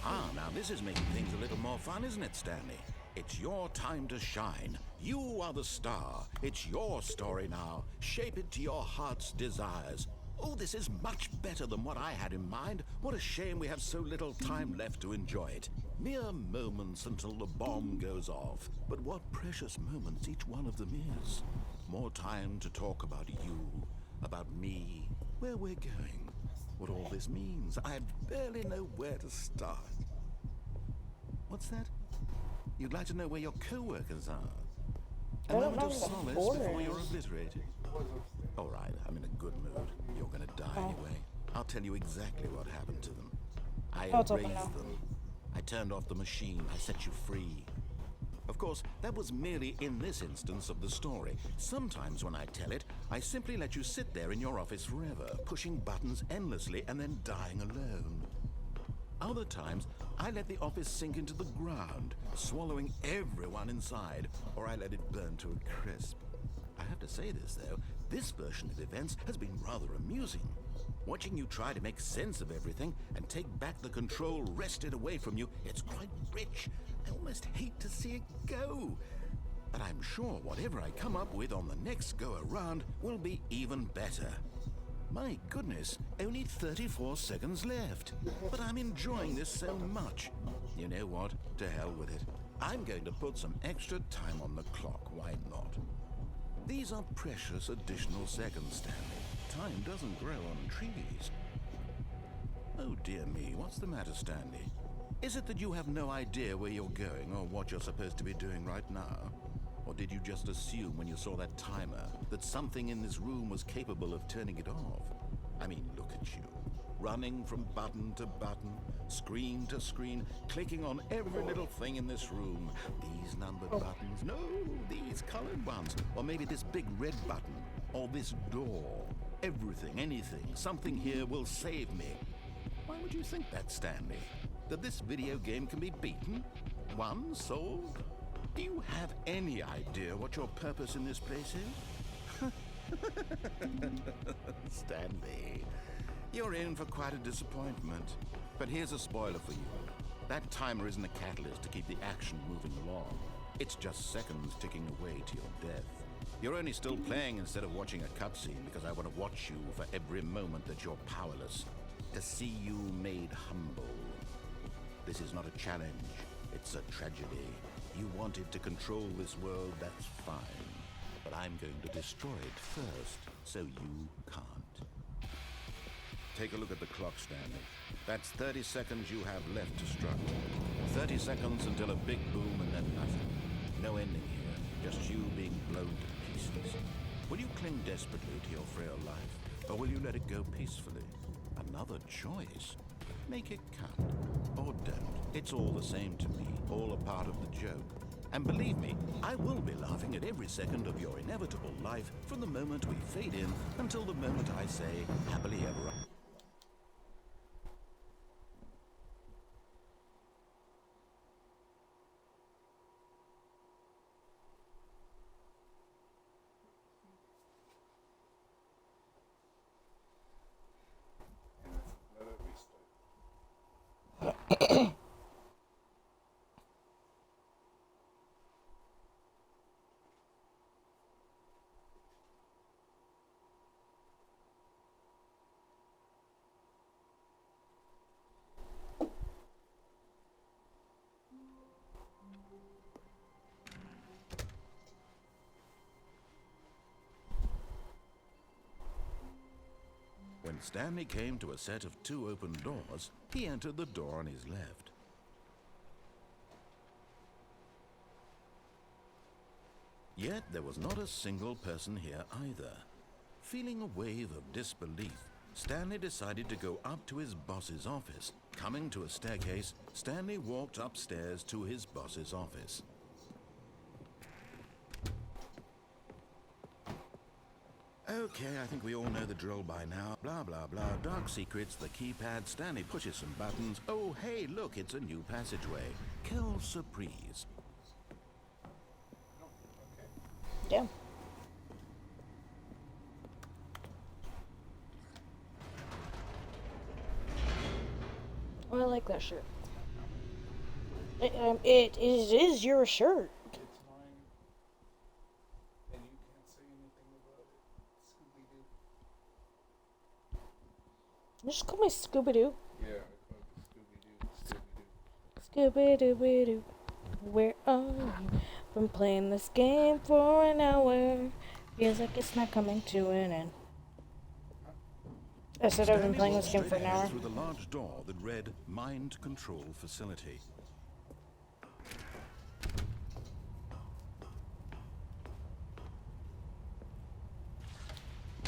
Now this is making things a little more fun, isn't it, Stanley? It's your time to shine. You are the star. It's your story now. Shape it to your heart's desires. Oh, this is much better than what I had in mind. What a shame we have so little time left to enjoy it. Mere moments until the bomb goes off. But what precious moments each one of them is. More time to talk about you, about me, where we're going, what all this means. I barely know where to start. What's that? You'd like to know where your co-workers are? A moment of solace before you're obliterated. All right, I'm in a good mood. You're gonna die anyway. I'll tell you exactly what happened to them. I erased them. I turned off the machine. I set you free. Of course, that was merely in this instance of the story. Sometimes when I tell it, I simply let you sit there in your office forever, pushing buttons endlessly and then dying alone. Other times, I let the office sink into the ground, swallowing everyone inside, or I let it burn to a crisp. I have to say this, though, this version of events has been rather amusing. Watching you try to make sense of everything and take back the control wrested away from you, it's quite rich. I almost hate to see it go. But I'm sure whatever I come up with on the next go-around will be even better. My goodness, only 34 seconds left. But I'm enjoying this so much. You know what? To hell with it. I'm going to put some extra time on the clock. Why not? These are precious additional seconds, Stanley. Time doesn't grow on trees. Oh dear me, what's the matter, Stanley? Is it that you have no idea where you're going or what you're supposed to be doing right now? Or did you just assume when you saw that timer that something in this room was capable of turning it off? I mean, look at you. Running from button to button, screen to screen, clicking on every little thing in this room. These numbered buttons, no, these colored ones. Or maybe this big red button, or this door. Everything, anything, something here will save me. Why would you think that, Stanley? That this video game can be beaten? Won? Solved? Do you have any idea what your purpose in this place is? Stanley, you're in for quite a disappointment. But here's a spoiler for you. That timer isn't a catalyst to keep the action moving along. It's just seconds ticking away to your death. You're only still playing instead of watching a cutscene because I want to watch you for every moment that you're powerless. To see you made humble. This is not a challenge, it's a tragedy. You wanted to control this world, that's fine. But I'm going to destroy it first, so you can't. Take a look at the clock, Stanley. That's 30 seconds you have left to struggle. 30 seconds until a big boom and then nothing. No ending here, just you being blown to pieces. Will you cling desperately to your frail life, or will you let it go peacefully? Another choice. Make it count, or don't. It's all the same to me, all a part of the joke. And believe me, I will be laughing at every second of your inevitable life from the moment we fade in until the moment I say, happily ever after. And let it restart. When Stanley came to a set of 2 open doors, he entered the door on his left. Yet there was not a single person here either. Feeling a wave of disbelief, Stanley decided to go up to his boss's office. Coming to a staircase, Stanley walked upstairs to his boss's office. Okay, I think we all know the drill by now. Blah, blah, blah. Dark secrets, the keypad. Stanley pushes some buttons. Oh, hey, look, it's a new passageway. Quelle surprise. Yeah. Oh, I like that shirt. It is your shirt. It's mine, and you can't say anything about it. Scooby-Doo. Just call me Scooby-Doo. Yeah, I call it Scooby-Doo. Scooby-Doo. Where are you? Been playing this game for an hour. Feels like it's not coming to an end. I said I've been playing this game for an hour. Through the large door that read Mind Control Facility.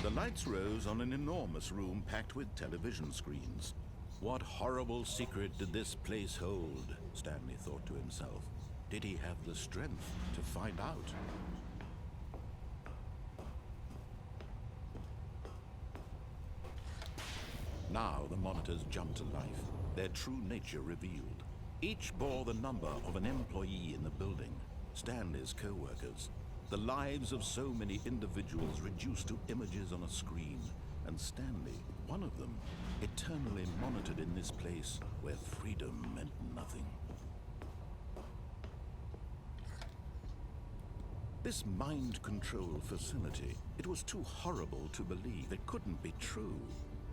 The lights rose on an enormous room packed with television screens. What horrible secret did this place hold? Stanley thought to himself. Did he have the strength to find out? Now the monitors jumped to life, their true nature revealed. Each bore the number of an employee in the building, Stanley's co-workers. The lives of so many individuals reduced to images on a screen, and Stanley, one of them, eternally monitored in this place where freedom meant nothing. This mind control facility, it was too horrible to believe. It couldn't be true.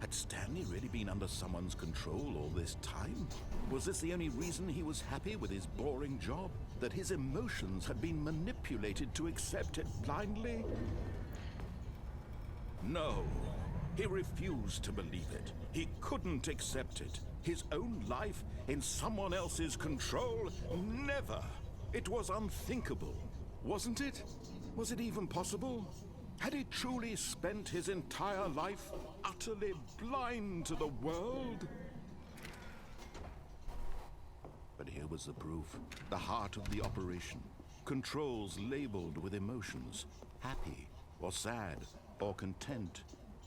Had Stanley really been under someone's control all this time? Was this the only reason he was happy with his boring job? That his emotions had been manipulated to accept it blindly? No, he refused to believe it. He couldn't accept it. His own life in someone else's control? Never! It was unthinkable, wasn't it? Was it even possible? Had he truly spent his entire life utterly blind to the world? But here was the proof. The heart of the operation. Controls labeled with emotions. Happy, or sad, or content.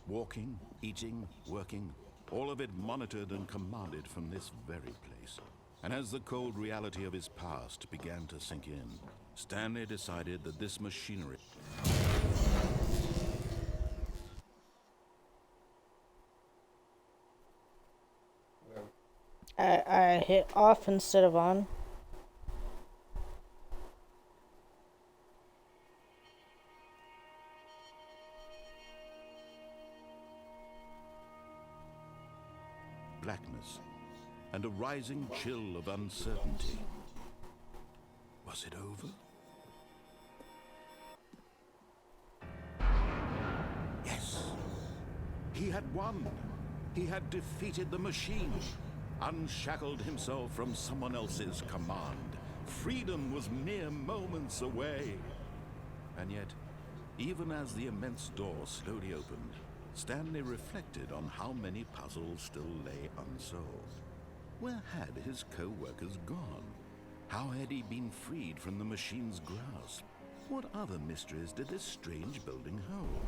Walking, eating, working. All of it monitored and commanded from this very place. And as the cold reality of his past began to sink in, Stanley decided that this machinery... I hit off instead of on. blackness and a rising chill of uncertainty. Was Was it over? Yes. He had won. He had defeated the machine, unshackled himself from someone else's command. Freedom was mere moments away. And yet, even as the immense door slowly opened, Stanley reflected on how many puzzles still lay unsolved. Where had his co-workers gone? How had he been freed from the machine's grasp? What other mysteries did this strange building hold?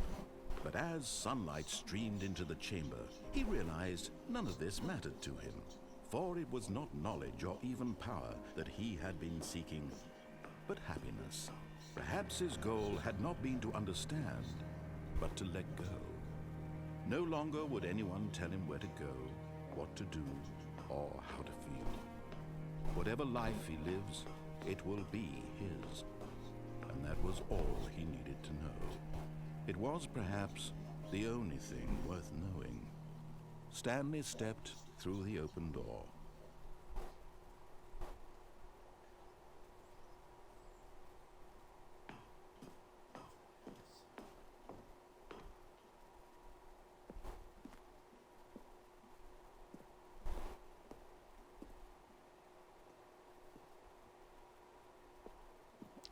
But as sunlight streamed into the chamber, he realized none of this mattered to him, for it was not knowledge or even power that he had been seeking, but happiness. Perhaps his goal had not been to understand, but to let go. No longer would anyone tell him where to go, what to do, or how to feel. Whatever life he lives, it will be his. And that was all he needed to know. It was perhaps the only thing worth knowing. Stanley stepped through the open door.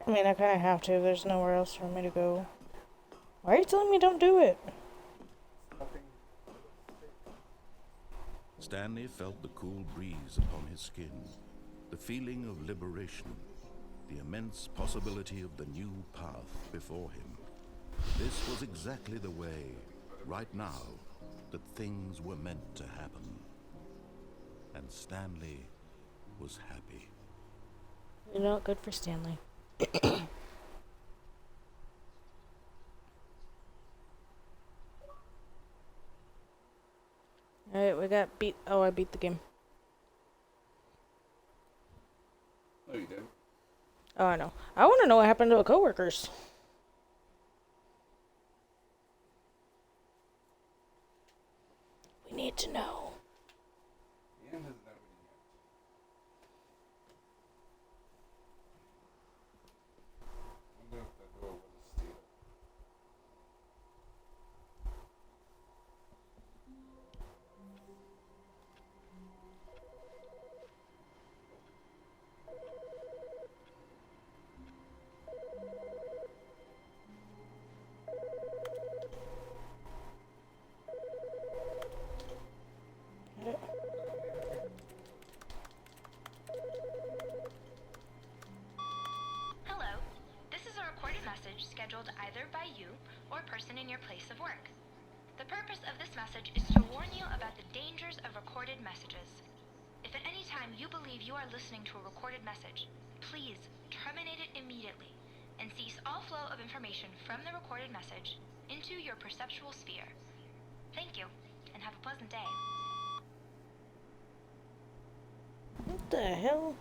I mean, I kind of have to. There's nowhere else for me to go. Why are you telling me don't do it? Nothing. Stanley felt the cool breeze upon his skin, the feeling of liberation, the immense possibility of the new path before him. This was exactly the way, right now, that things were meant to happen. And Stanley was happy. You know, good for Stanley. Alright, we got beat. Oh, I beat the game. No, you didn't. Oh, I know. I want to know what happened to the coworkers. We need to know. Ian has nobody yet. I wonder if that door was a steal. Hello. This is a recorded message scheduled either by you or a person in your place of work. The purpose of this message is to warn you about the dangers of recorded messages. If at any time you believe you are listening to a recorded message, please terminate it immediately and cease all flow of information from the recorded message into your perceptual sphere. Thank you, and have a pleasant day. What the hell?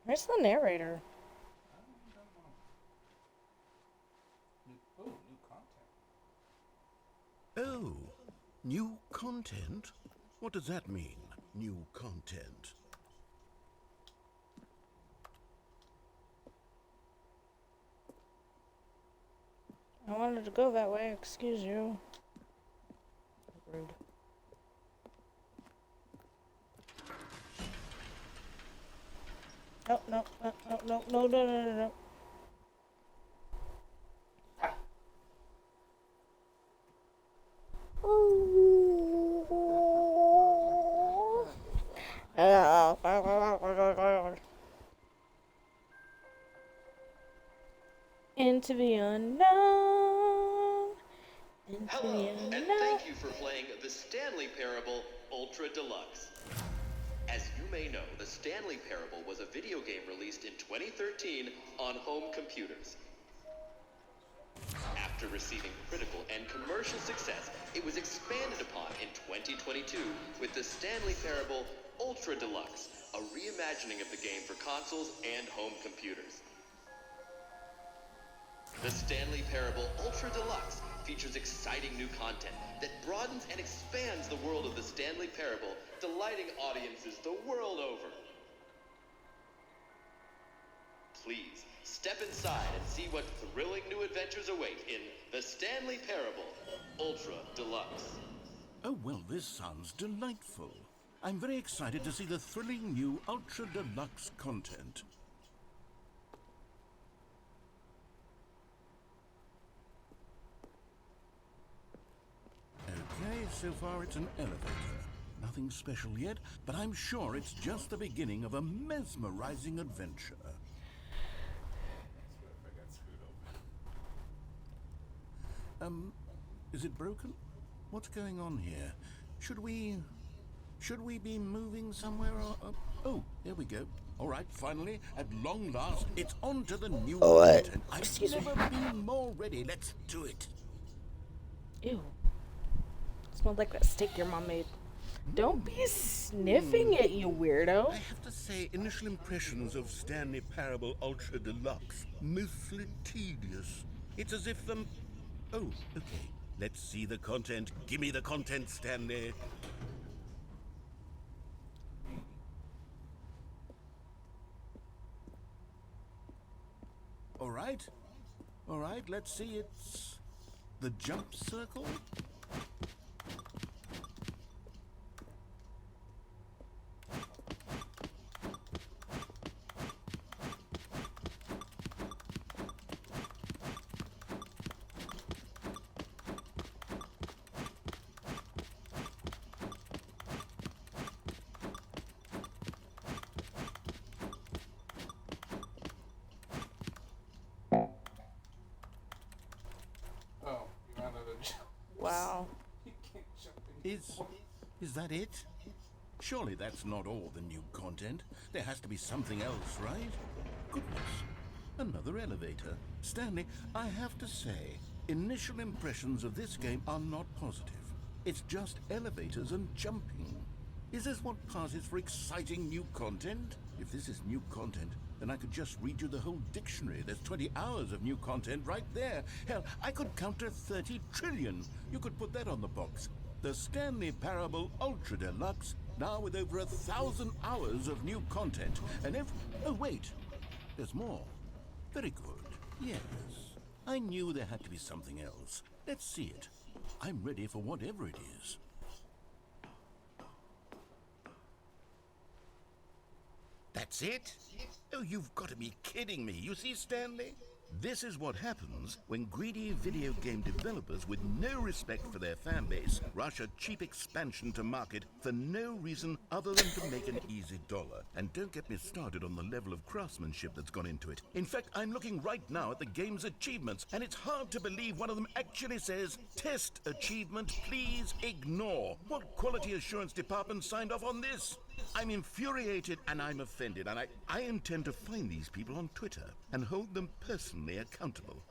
Where's the narrator? New content. Oh, new content? What does that mean, new content? I wanted to go that way, excuse you. Rude. No, no, no, no, no, no, no, no, no. Into the unknown. Into Hello, the and unknown. thank you for playing the Stanley Parable Ultra Deluxe. As you may know, the Stanley Parable was a video game released in 2013 on home computers. After receiving critical and commercial success, it was expanded upon in 2022 with the Stanley Parable Ultra Deluxe, a reimagining of the game for consoles and home computers. The Stanley Parable Ultra Deluxe features exciting new content that broadens and expands the world of the Stanley Parable, delighting audiences the world over. Please, step inside and see what thrilling new adventures await in The Stanley Parable Ultra Deluxe. Oh, well, this sounds delightful. I'm very excited to see the thrilling new Ultra Deluxe content. Okay, so far it's an elevator. Nothing special yet, but I'm sure it's just the beginning of a mesmerizing adventure. What if I got screwed over? Is it broken? What's going on here? Should we be moving somewhere or... oh, here we go. All right, finally, at long last, it's on to the new content. I've never been more ready. Let's do it. Ew. Smelled like that steak your mom made. Don't be sniffing it, you weirdo. I have to say, initial impressions of Stanley Parable Ultra Deluxe, mostly tedious. It's as if them... oh, okay. Let's see the content. Give me the content, Stanley. All right. All right, let's see. It's the jump circle. Oh, you ran out of jump. Wow. You can't jump anymore. Is that it? Surely that's not all the new content. There has to be something else, right? Goodness. Another elevator. Stanley, I have to say, initial impressions of this game are not positive. It's just elevators and jumping. Is this what passes for exciting new content? If this is new content, then I could just read you the whole dictionary. There's 20 hours of new content right there. Hell, I could count to 30 trillion. You could put that on the box. The Stanley Parable Ultra Deluxe, now with over 1,000 hours of new content. And if... oh, wait. There's more. Very good. Yes. I knew there had to be something else. Let's see it. I'm ready for whatever it is. That's it? Oh, you've got to be kidding me. You see, Stanley? This is what happens when greedy video game developers with no respect for their fan base rush a cheap expansion to market for no reason other than to make an easy dollar. And don't get me started on the level of craftsmanship that's gone into it. In fact, I'm looking right now at the game's achievements, and it's hard to believe one of them actually says, "Test achievement, please ignore." What quality assurance department signed off on this? I'm infuriated and I'm offended, and I intend to find these people on Twitter and hold them personally accountable.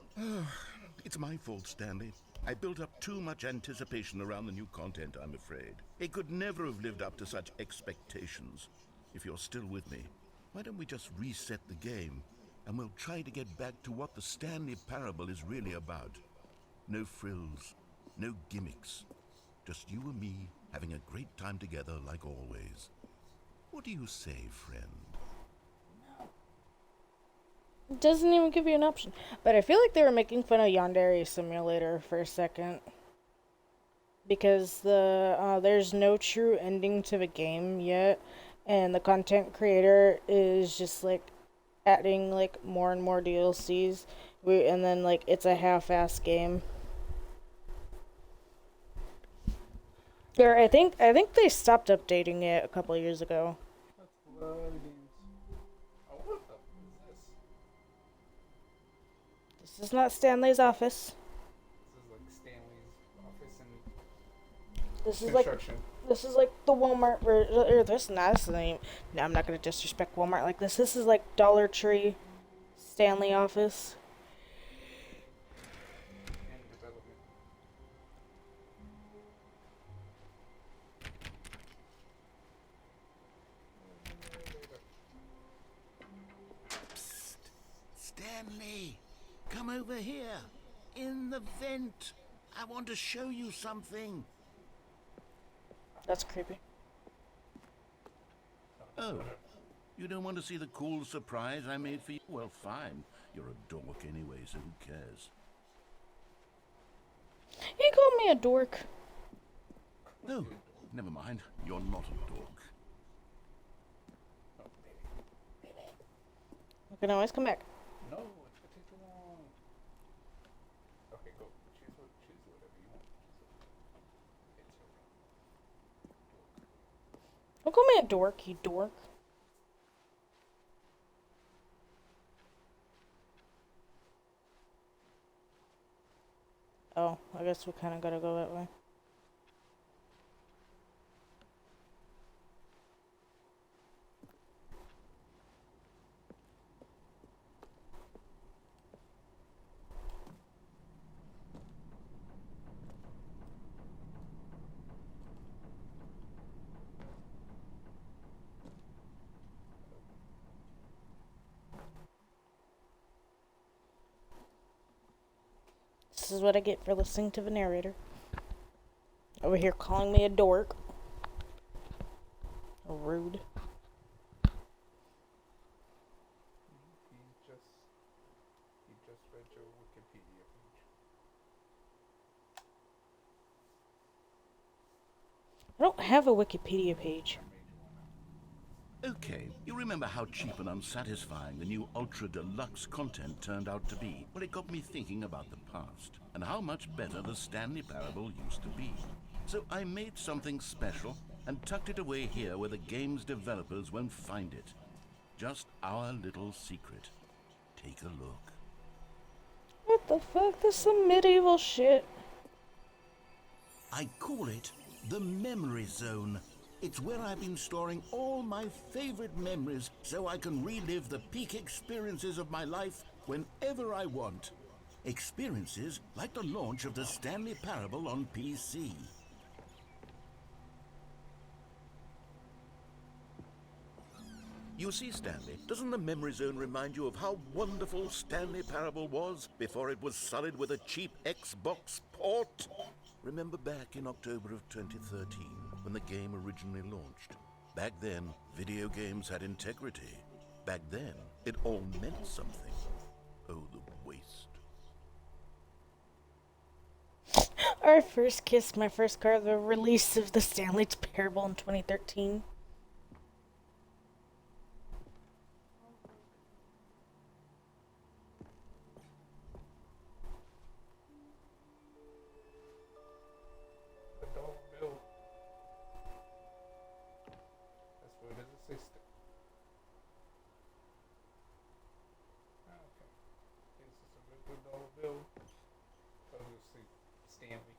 It's my fault, Stanley. I built up too much anticipation around the new content, I'm afraid. It could never have lived up to such expectations. If you're still with me, why don't we just reset the game, and we'll try to get back to what the Stanley Parable is really about. No frills, no gimmicks. Just you and me having a great time together like always. What do you say, friend? It doesn't even give you an option. But I feel like they were making fun of Yandere Simulator for a second. Because there's no true ending to the game yet. And the content creator is just, like, adding, like, more and more DLCs. And then, like, it's a half-ass game. Or I think they stopped updating it a couple of years ago. That's a lot of games. Oh, what the is this? This is not Stanley's office. This is like Stanley's office and Construction. This is like the Walmart or this not the name. No, I'm not gonna disrespect Walmart like this. This is like Dollar Tree, Stanley office. and development. Stanley! Come over here. In the vent. I want to show you something. That's creepy. Oh, you don't want to see the cool surprise I made for you? Well, fine. You're a dork anyway, so who cares? He called me a dork. No, never mind. You're not a dork. We can always come back. No, it's gonna take too long. Okay, go. Choose whatever you want. It's your Don't call me a dork, you dork. Oh, I guess we kind of gotta go that way. This is what I get for listening to the narrator. Over here calling me a dork. Rude. He just read your Wikipedia page. I don't have a Wikipedia page. Okay, you remember how cheap and unsatisfying the new Ultra Deluxe content turned out to be? Well, it got me thinking about the past, and how much better the Stanley Parable used to be. So I made something special, and tucked it away here where the game's developers won't find it. Just our little secret. Take a look. What the fuck? This is some medieval shit. I call it the Memory Zone. It's where I've been storing all my favorite memories so I can relive the peak experiences of my life whenever I want. Experiences like the launch of the Stanley Parable on PC. You see, Stanley, doesn't the Memory Zone remind you of how wonderful Stanley Parable was before it was sullied with a cheap Xbox port? Remember back in October of 2013, when the game originally launched? Back then, video games had integrity. Back then, it all meant something. Oh, the waste. Our first kiss, my first car, the release of the Stanley Parable in 2013. The dog bill. That's what it is. It says okay. This is a regular dollar bill. So you'll see Stanley.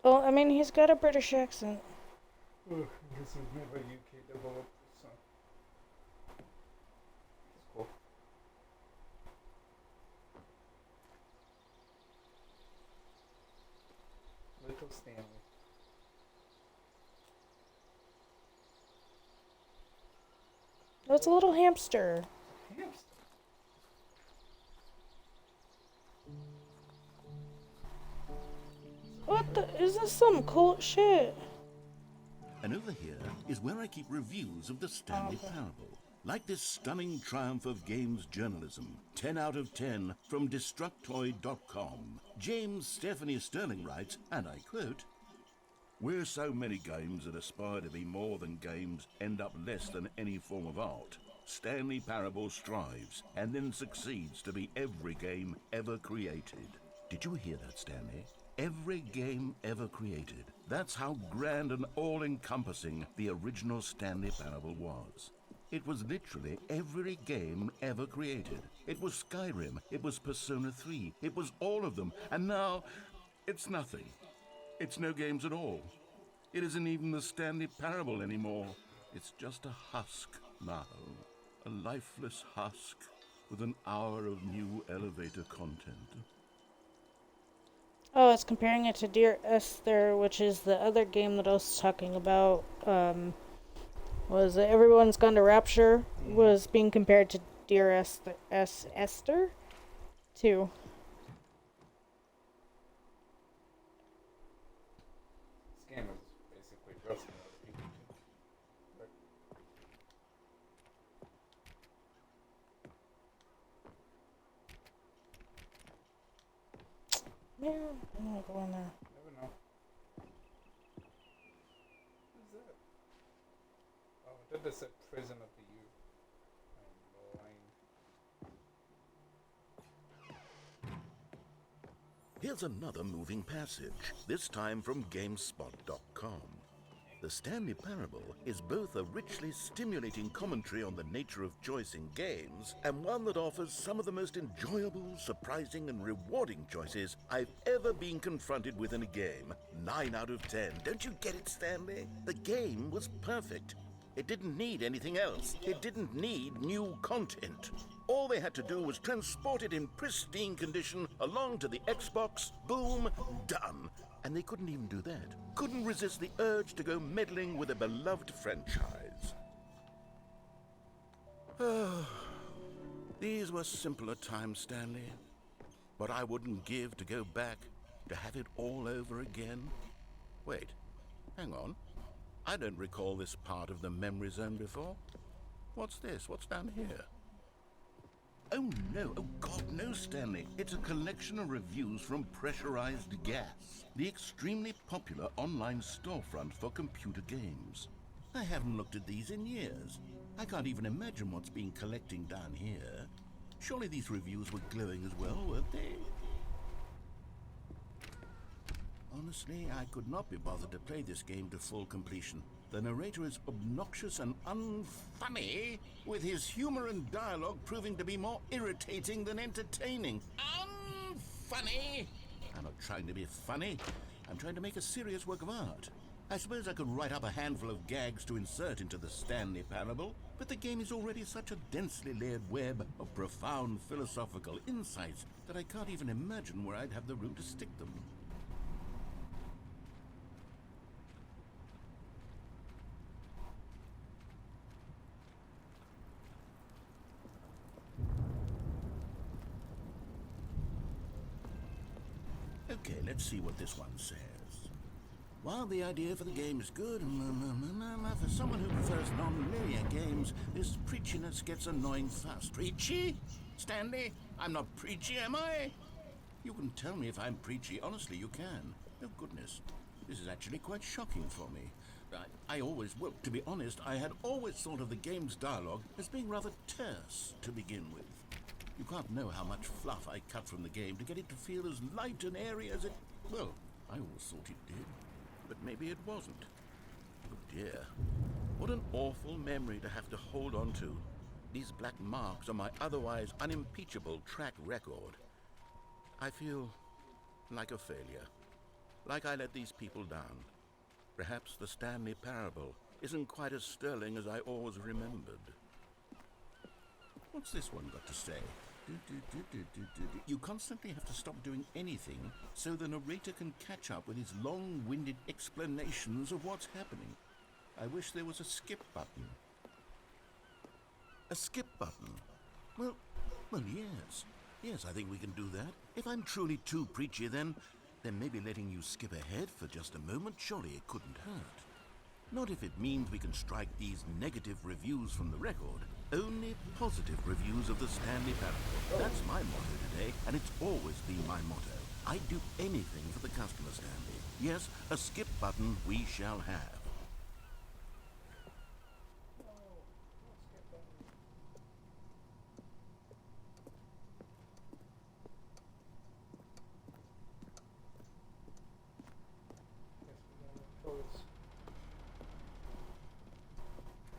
Well, I mean, he's got a British accent. I guess it was made by UK developers, so it's cool. Little Stanley. Oh, it's a little hamster. Hamster. What the? Is this some cult shit? And over here is where I keep reviews of the Stanley Parable. Like this stunning triumph of games journalism, 10 out of 10 from Destructoid.com. James Stephanie Sterling writes, and I quote, "Where so many games that aspire to be more than games end up less than any form of art, Stanley Parable strives and then succeeds to be every game ever created." Did you hear that, Stanley? Every game ever created. That's how grand and all-encompassing the original Stanley Parable was. It was literally every game ever created. It was Skyrim, it was Persona 3, it was all of them, and now it's nothing. It's no games at all. It isn't even the Stanley Parable anymore. It's just a husk now. A lifeless husk with an hour of new elevator content. Oh, it's comparing it to Dear Esther, which is the other game that I was talking about. Was it Everyone's Gone to Rapture? Was being compared to Dear Esther 2. This game is basically just another PvP. But Yeah, I'm gonna go in there. never know. Who's that? Oh, that is a Prison of the Youth. I'm blind. Here's another moving passage, this time from GameSpot.com. The Stanley Parable is both a richly stimulating commentary on the nature of choice in games and one that offers some of the most enjoyable, surprising, and rewarding choices I've ever been confronted with in a game. 9 out of 10. Don't you get it, Stanley? The game was perfect. It didn't need anything else. It didn't need new content. All they had to do was transport it in pristine condition along to the Xbox. Boom, done. And they couldn't even do that. Couldn't resist the urge to go meddling with a beloved franchise. These were simpler times, Stanley. What I wouldn't give to go back, to have it all over again. Wait, hang on. I don't recall this part of the memory zone before. What's this? What's down here? Oh no, oh God, no, Stanley. It's a collection of reviews from Pressurized Gas, the extremely popular online storefront for computer games. I haven't looked at these in years. I can't even imagine what's been collecting down here. Surely these reviews were glowing as well, weren't they? Honestly, I could not be bothered to play this game to full completion. The narrator is obnoxious and unfunny, with his humor and dialogue proving to be more irritating than entertaining. Unfunny! I'm not trying to be funny. I'm trying to make a serious work of art. I suppose I could write up a handful of gags to insert into the Stanley Parable, but the game is already such a densely layered web of profound philosophical insights that I can't even imagine where I'd have the room to stick them. Okay, let's see what this one says. While the idea for the game is good, for someone who prefers non-linear games, this preachiness gets annoying fast. Preachy? Stanley, I'm not preachy, am I? You can tell me if I'm preachy. Honestly, you can. Oh, goodness. This is actually quite shocking for me. Well, to be honest, I had always thought of the game's dialogue as being rather terse to begin with. You can't know how much fluff I cut from the game to get it to feel as light and airy as it... Well, I always thought it did, but maybe it wasn't. Oh dear, what an awful memory to have to hold on to. These black marks on my otherwise unimpeachable track record. I feel like a failure, like I let these people down. Perhaps the Stanley Parable isn't quite as sterling as I always remembered. What's this one got to say? You constantly have to stop doing anything so the narrator can catch up with his long-winded explanations of what's happening. I wish there was a skip button. A skip button? Well, yes. Yes, I think we can do that. If I'm truly too preachy, then maybe letting you skip ahead for just a moment, surely it couldn't hurt. Not if it means we can strike these negative reviews from the record. Only positive reviews of the Stanley Parable. That's my motto today, and it's always been my motto. I'd do anything for the customer, Stanley. Yes, a skip button we shall have.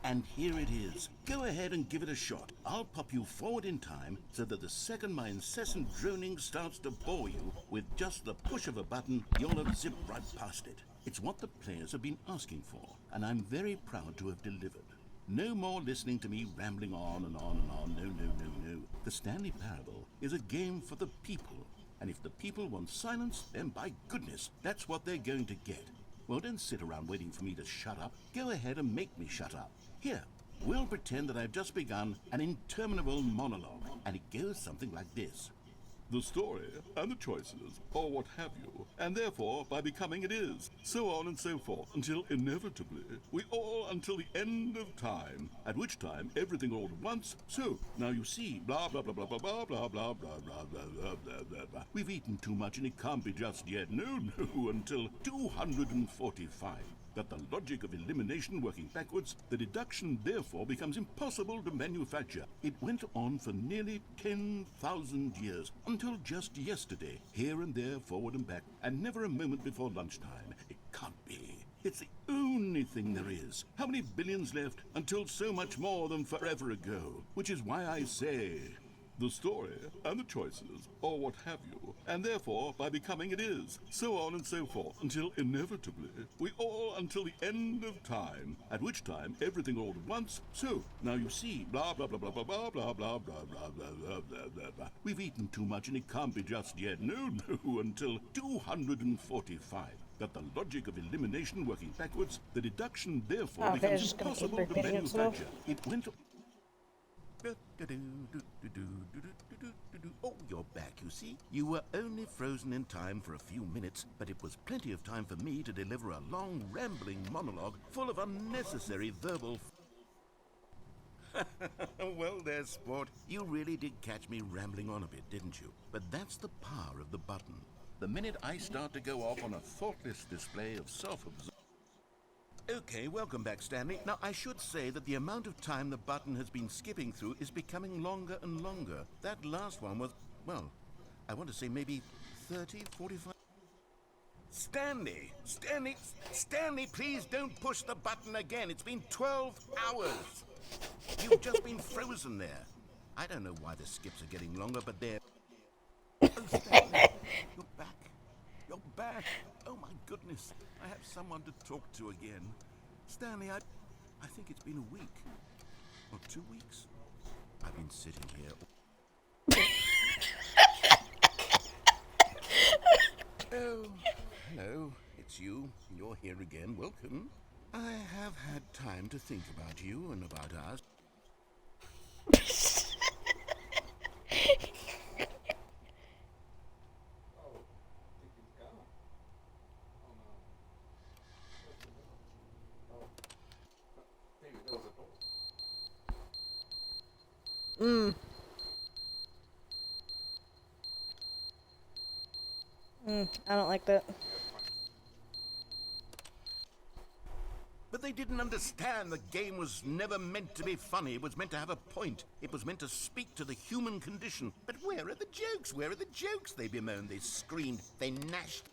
And here it is. Go ahead and give it a shot. I'll pop you forward in time so that the second my incessant droning starts to bore you, with just the push of a button, you'll have zipped right past it. It's what the players have been asking for, and I'm very proud to have delivered. No more listening to me rambling on and on and on. No, no, no, no. The Stanley Parable is a game for the people. And if the people want silence, then by goodness, that's what they're going to get. Well, don't sit around waiting for me to shut up. Go ahead and make me shut up. Here, we'll pretend that I've just begun an interminable monologue, and it goes something like this. The story and the choices, or what have you, and therefore by becoming it is, so on and so forth, until inevitably we all until the end of time, at which time everything all at once, so now you see, blah blah blah blah blah blah blah blah blah blah blah blah blah blah blah. We've eaten too much and it can't be just yet, no, until 245. That the logic of elimination working backwards, the deduction therefore becomes impossible to manufacture. It went on for nearly 10,000 years, until just yesterday, here and there, forward and back, and never a moment before lunchtime. It can't be. It's the only thing there is. How many billions left until so much more than forever ago? Which is why I say, the story and the choices, or what have you, and therefore by becoming it is, so on and so forth, until inevitably we all until the end of time, at which time everything all at once, so now you see, blah blah blah blah blah blah blah blah blah blah blah blah blah blah blah. We've eaten too much and it can't be just yet, no, until 245. That the logic of elimination working backwards, the deduction therefore Okay, becomes it's just gonna keep impossible to repeating itself. manufacture. It went. Oh, you're back, you see. You were only frozen in time for a few minutes, but it was plenty of time for me to deliver a long, rambling monologue full of unnecessary verbal... Well, there, sport. You really did catch me rambling on a bit, didn't you? But that's the power of the button. The minute I start to go off on a thoughtless display of self-absorption... Okay, welcome back, Stanley. Now, I should say that the amount of time the button has been skipping through is becoming longer and longer. That last one was, well, I want to say maybe 30, 45... Stanley, please don't push the button again. It's been 12 hours. You've just been frozen there. I don't know why the skips are getting longer, but they're... Oh, Stanley, you're back. You're back. Oh, my goodness. I have someone to talk to again. Stanley, I think it's been a week. Or 2 weeks. I've been sitting here... Oh, hello. It's you. You're here again. Welcome. I have had time to think about you and about us. I don't like that. But they didn't understand the game was never meant to be funny. It was meant to have a point. It was meant to speak to the human condition. But where are the jokes? Where are the jokes? They bemoaned, they screamed, they gnashed.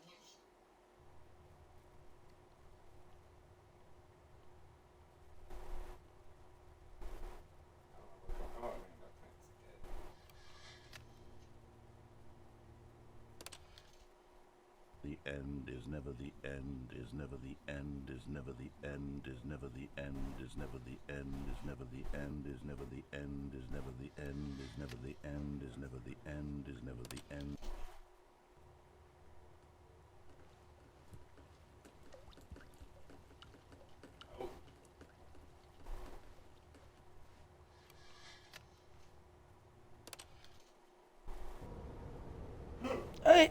The end is never the end, is never the end, is never the end, is never the end, is never the end, is never the end, is never the end, is never the end, is never the end, is never the end, is never the end. Hey.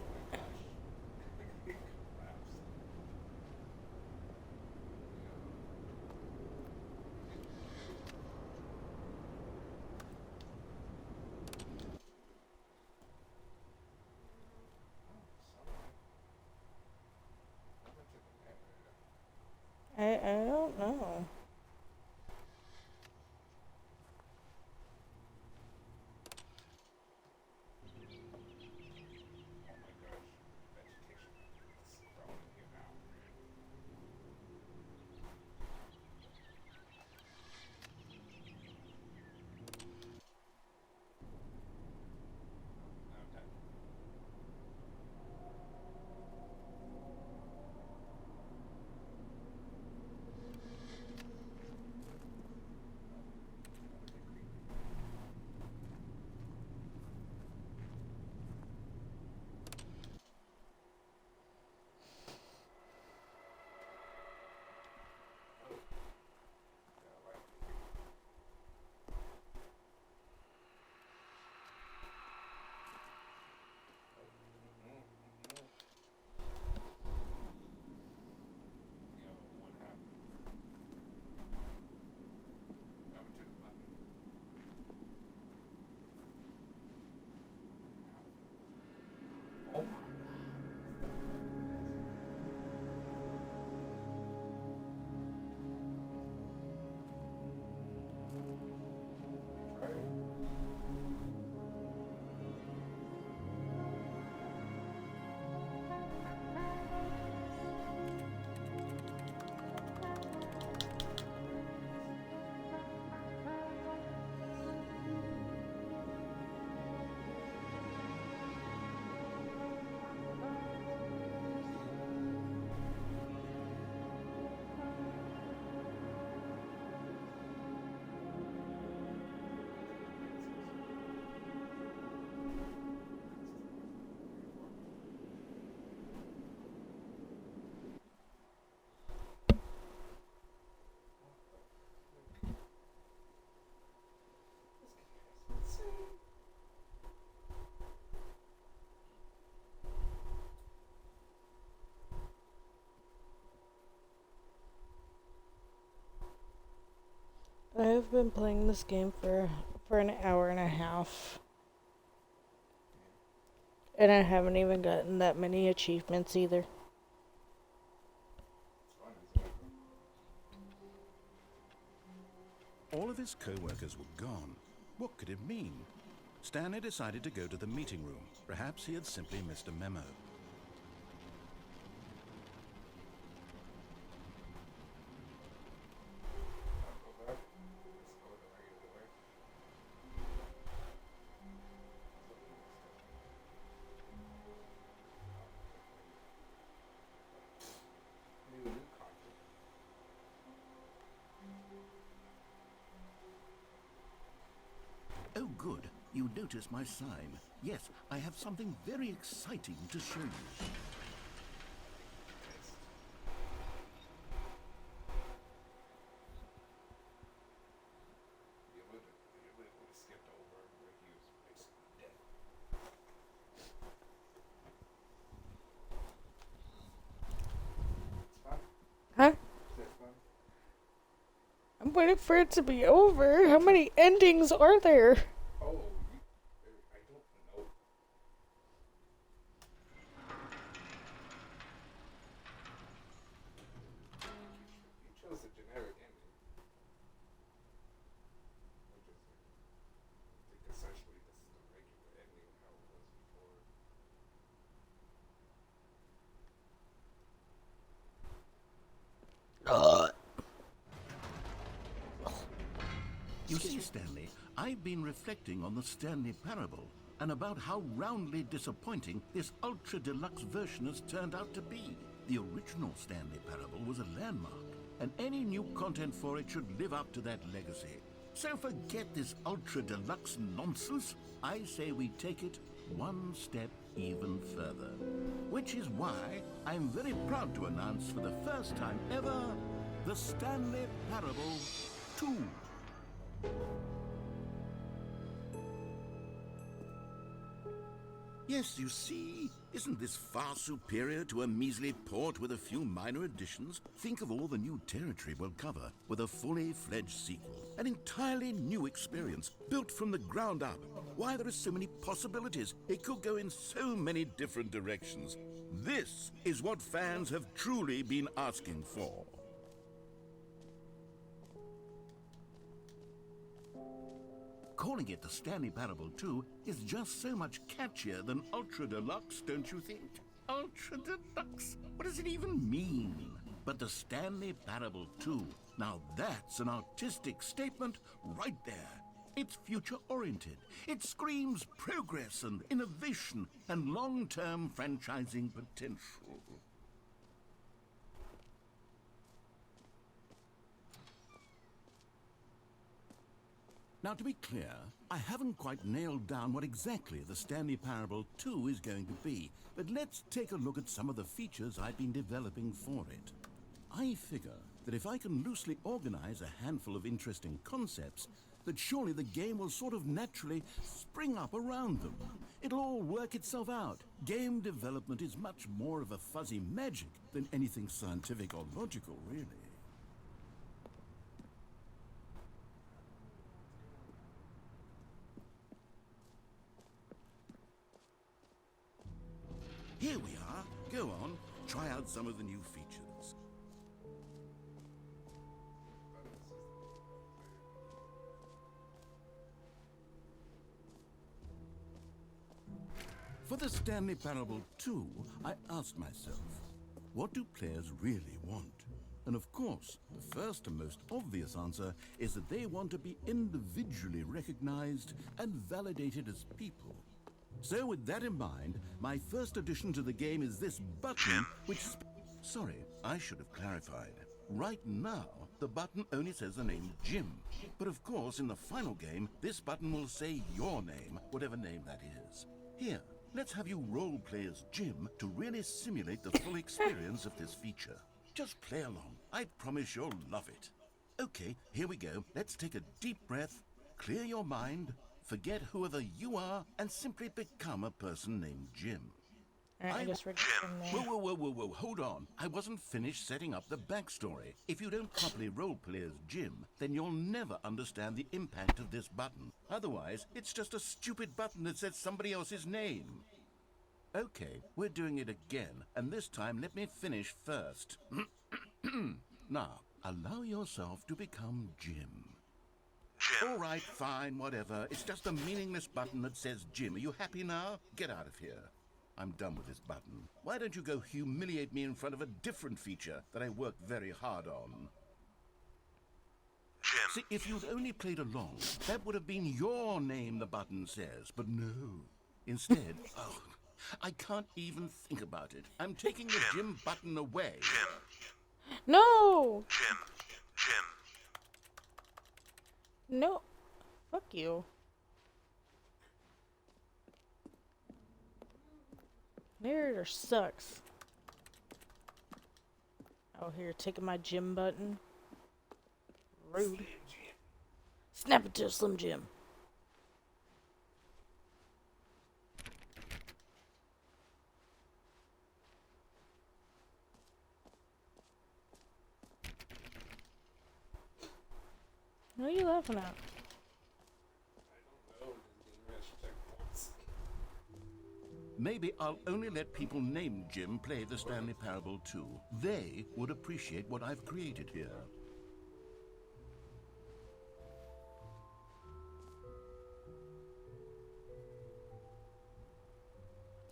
I don't know. I've been playing this game for an hour and a half. And I haven't even gotten that many achievements either. It's fun, isn't it? All of his co-workers were gone. What could it mean? Stanley decided to go to the meeting room. Perhaps he had simply missed a memo. Go back. Let's go the regular way. New content. Oh, good. You noticed my sign. Yes, I have something very exciting to show you. You would have skipped over where he was basically dead. It's fun. Huh? Is that fun? I'm waiting for it to be over. How many endings are there? Oh, I don't know. You chose a generic ending. Which is, I think essentially this is the regular ending of how it was before. You see, Stanley, I've been reflecting on the Stanley Parable and about how roundly disappointing this ultra deluxe version has turned out to be. The original Stanley Parable was a landmark, and any new content for it should live up to that legacy. So forget this ultra deluxe nonsense. I say we take it one step even further. Which is why I'm very proud to announce for the first time ever, the Stanley Parable 2. Yes, you see, isn't this far superior to a measly port with a few minor additions? Think of all the new territory we'll cover with a fully fledged sequel. An entirely new experience, built from the ground up. Why, there are so many possibilities. It could go in so many different directions. This is what fans have truly been asking for. Calling it the Stanley Parable 2 is just so much catchier than Ultra Deluxe, don't you think? Ultra Deluxe? What does it even mean? But the Stanley Parable 2, now that's an artistic statement right there. It's future-oriented. It screams progress and innovation and long-term franchising potential. Now, to be clear, I haven't quite nailed down what exactly the Stanley Parable 2 is going to be, but let's take a look at some of the features I've been developing for it. I figure that if I can loosely organize a handful of interesting concepts, that surely the game will sort of naturally spring up around them. It'll all work itself out. Game development is much more of a fuzzy magic than anything scientific or logical, really. Here we are. Go on, try out some of the new features. For the Stanley Parable 2, I asked myself, what do players really want? And of course, the first and most obvious answer is that they want to be individually recognized and validated as people. So with that in mind, my first addition to the game is this button, which... Sorry, I should have clarified. Right now, the button only says the name Jim. But of course, in the final game, this button will say your name, whatever name that is. Here, let's have you role-play as Jim to really simulate the full experience of this feature. Just play along. I promise you'll love it. Okay, here we go. Let's take a deep breath, clear your mind, forget whoever you are, and simply become a person named Jim. Alright, I guess we're getting there. Whoa, hold on. I wasn't finished setting up the backstory. If you don't properly roleplay as Jim, then you'll never understand the impact of this button. Otherwise, it's just a stupid button that says somebody else's name. Okay, we're doing it again, and this time let me finish first. Now, allow yourself to become Jim. All right, fine, whatever. It's just a meaningless button that says Jim. Are you happy now? Get out of here. I'm done with this button. Why don't you go humiliate me in front of a different feature that I worked very hard on? Jim. See, if you'd only played along, that would have been your name the button says, but no. Instead, I can't even think about it. I'm taking the Jim button away. Jim. No! Jim. No. Fuck you. Narrator sucks. Oh, here, taking my Jim button. Rude. Snap it to a Slim Jim. What are you laughing at? Maybe I'll only let people named Jim play the Stanley Parable too. They would appreciate what I've created here.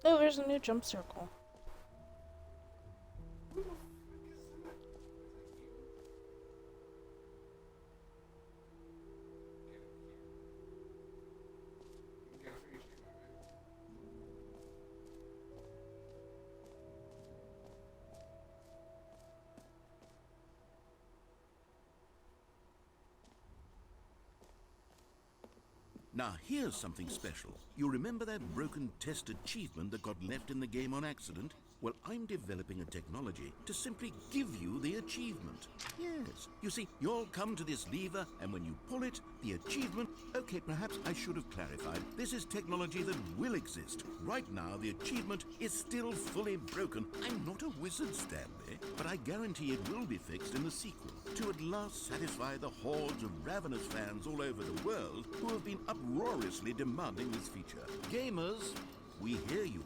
Oh, there's a new jump circle. Now, here's something special. You remember that broken test achievement that got left in the game on accident? Well, I'm developing a technology to simply give you the achievement. Yes. You see, you'll come to this lever, and when you pull it, the achievement... Okay, perhaps I should have clarified. This is technology that will exist. Right now, the achievement is still fully broken. I'm not a wizard, Stanley, but I guarantee it will be fixed in the sequel to at last satisfy the hordes of ravenous fans all over the world who have been uproariously demanding this feature. Gamers, we hear you,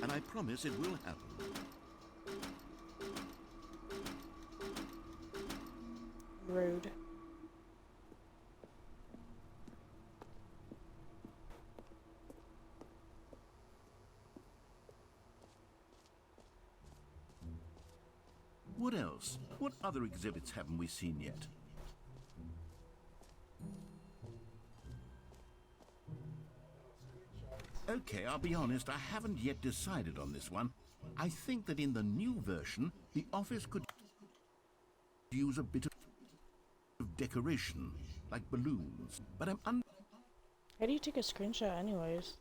and I promise it will happen. Rude. What else? What other exhibits haven't we seen yet? Okay, I'll be honest, I haven't yet decided on this one. I think that in the new version, the office could use a bit of decoration, like balloons. But I'm How do you take a screenshot anyways?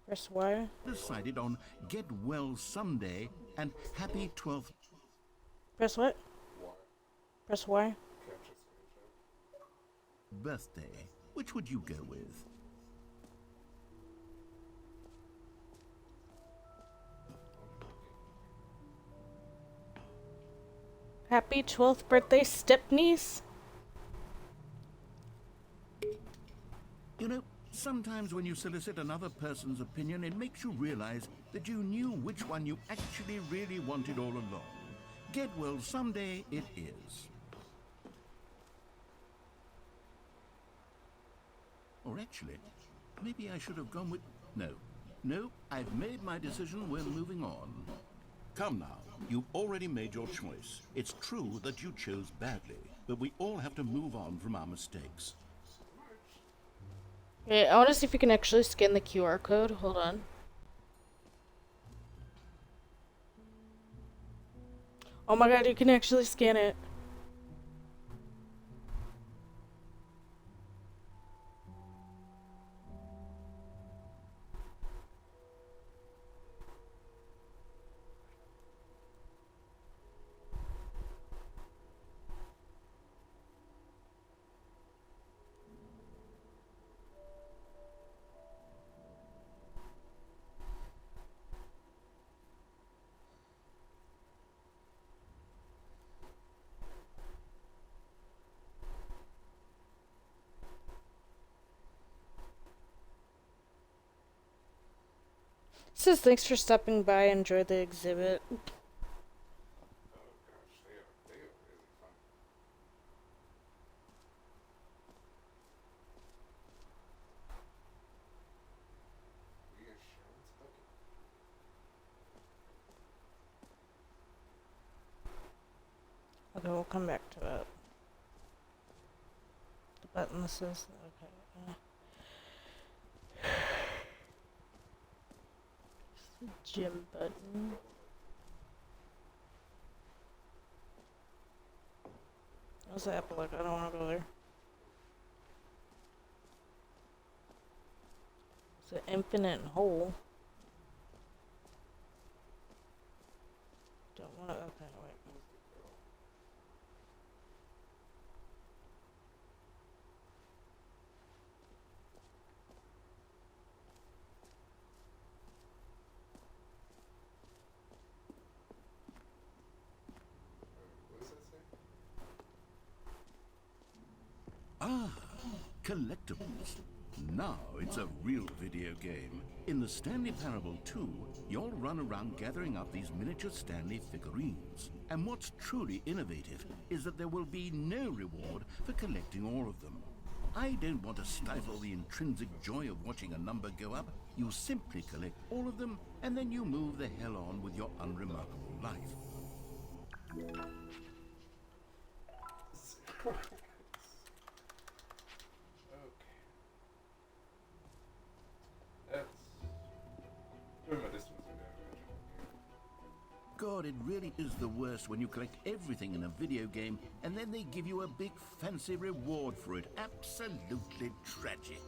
Press Y. undecided on Get Well Someday and Happy 12th Press what? Press Y. birthday. Which would you go with? Happy 12th birthday, stepniece? You know, sometimes when you solicit another person's opinion, it makes you realize that you knew which one you actually really wanted all along. Get well someday it is. Or actually, maybe I should have gone with... No, I've made my decision, we're moving on. Come now, you've already made your choice. It's true that you chose badly, but we all have to move on from our mistakes. Okay, I want to see if you can actually scan the QR code. Hold on. Oh my god, you can actually scan it. Says thanks for stopping by. Enjoy the exhibit. Oh gosh, they are really fun. Reassurance bucket. Okay, we'll come back to it. The button says okay. Gym button. What's the epilogue? I don't want to go there. It's an infinite hole. Don't want to. Okay, wait. What does that say? Ah, collectibles. Now it's a real video game. In the Stanley Parable 2, you'll run around gathering up these miniature Stanley figurines. And what's truly innovative is that there will be no reward for collecting all of them. I don't want to stifle the intrinsic joy of watching a number go up. You simply collect all of them, and then you move the hell on with your unremarkable life. That's remember this one's in there. God, it really is the worst when you collect everything in a video game and then they give you a big fancy reward for it. Absolutely tragic.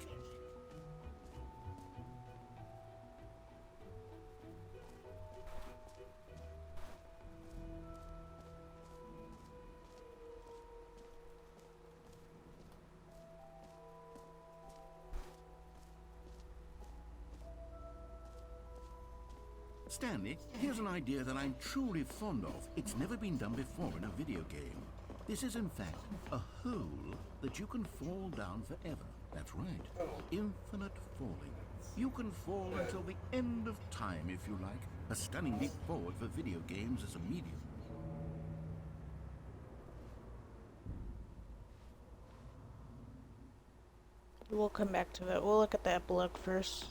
Stanley, here's an idea that I'm truly fond of. It's never been done before in a video game. This is, in fact, a hole that you can fall down forever. That's right. Infinite falling. You can fall until the end of time, if you like. A stunning leap forward for video games as a medium. We'll come back to it. We'll look at the epilogue first.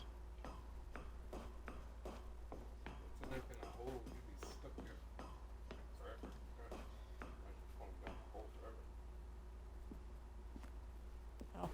It's an infinite hole. You'd be stuck there forever. Gosh. Imagine falling down the hole forever. Oh.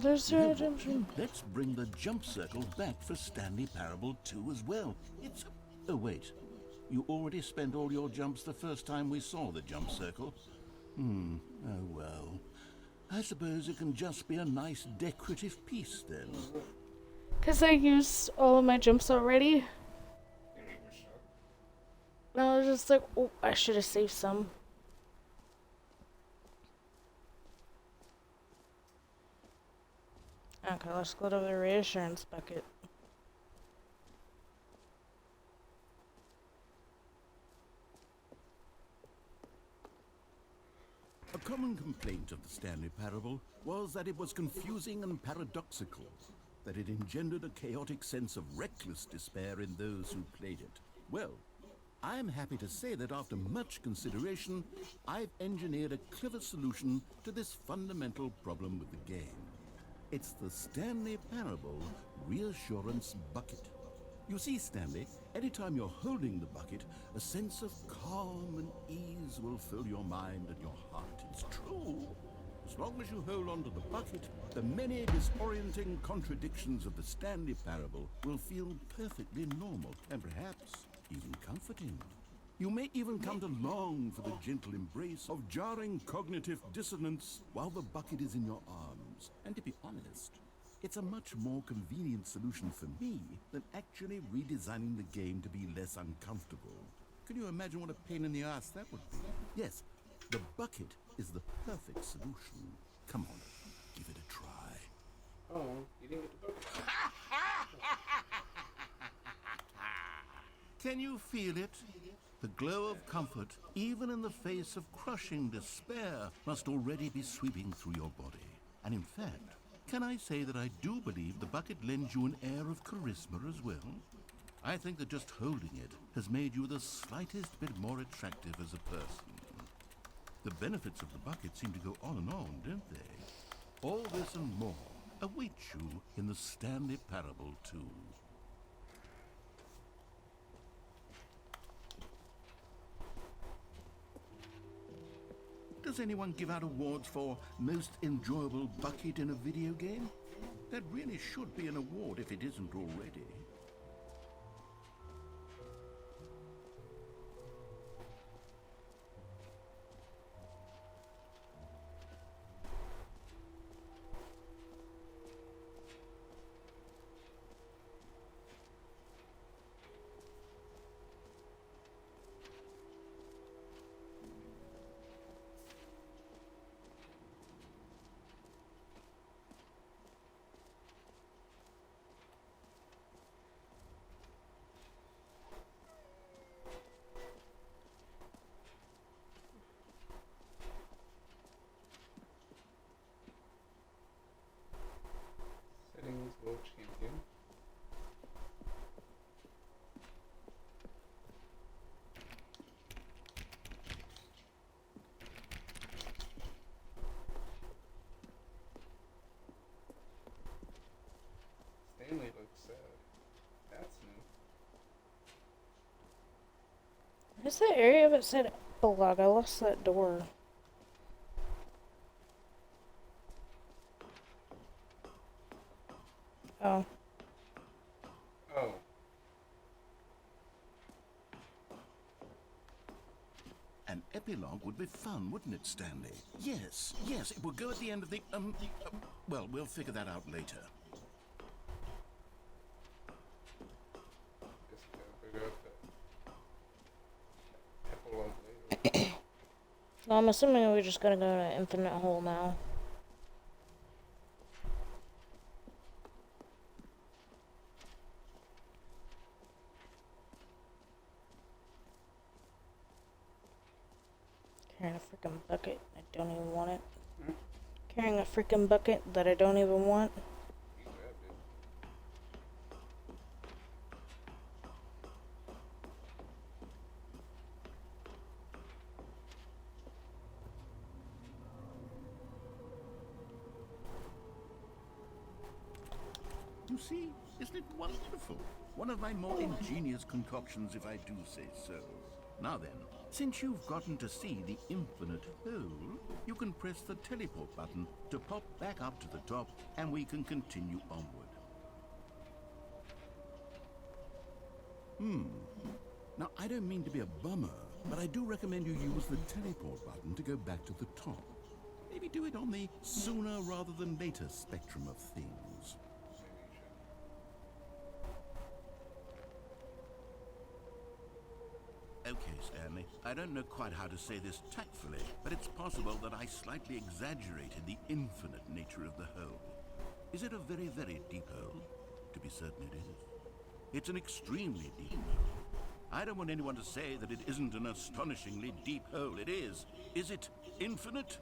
There's your redemption. Let's bring the jump circle back for Stanley Parable 2 as well. It's... Oh, wait. You already spent all your jumps the first time we saw the jump circle? Oh, well. I suppose it can just be a nice decorative piece, then. Because I used all of my jumps already. You need your shot. And I was just like, oh, I should have saved some. Okay, let's go to the reassurance bucket. A common complaint of the Stanley Parable was that it was confusing and paradoxical, that it engendered a chaotic sense of reckless despair in those who played it. Well, I'm happy to say that after much consideration, I've engineered a clever solution to this fundamental problem with the game. It's the Stanley Parable Reassurance Bucket. You see, Stanley, anytime you're holding the bucket, a sense of calm and ease will fill your mind and your heart. It's true. As long as you hold on to the bucket, the many disorienting contradictions of the Stanley Parable will feel perfectly normal and perhaps even comforting. You may even come to long for the gentle embrace of jarring cognitive dissonance while the bucket is in your arms. And to be honest, it's a much more convenient solution for me than actually redesigning the game to be less uncomfortable. Can you imagine what a pain in the ass that would be? Yes, the bucket is the perfect solution. Come on, give it a try. Oh, you didn't get the bucket. Can you feel it? The glow of comfort, even in the face of crushing despair, must already be sweeping through your body. And in fact, can I say that I do believe the bucket lends you an air of charisma as well? I think that just holding it has made you the slightest bit more attractive as a person. The benefits of the bucket seem to go on and on, don't they? All this and more await you in the Stanley Parable 2. Does anyone give out awards for most enjoyable bucket in a video game? That really should be an award if it isn't already. Settings, world champion. Stanley looks sad. That's new. Where's that area that said epilogue? I lost that door. Oh. Oh. An epilogue would be fun, wouldn't it, Stanley? Yes, yes, it would go at the end of the, well, we'll figure that out later. Guess we gotta figure out the epilogue later. No, I'm assuming we're just gonna go to Infinite Hole now. Carrying a freaking bucket. I don't even want it. Hmm? Carrying a freaking bucket that I don't even want. He grabbed it. You see, isn't it wonderful? One of my more ingenious concoctions, if I do say so. Now then, since you've gotten to see the infinite hole, you can press the teleport button to pop back up to the top, and we can continue onward. Now, I don't mean to be a bummer, but I do recommend you use the teleport button to go back to the top. Maybe do it on the sooner rather than later spectrum of things. Okay, Stanley, I don't know quite how to say this tactfully, but it's possible that I slightly exaggerated the infinite nature of the hole. Is it a very, very deep hole? To be certain it is. It's an extremely deep hole. I don't want anyone to say that it isn't an astonishingly deep hole. It is. Is it infinite?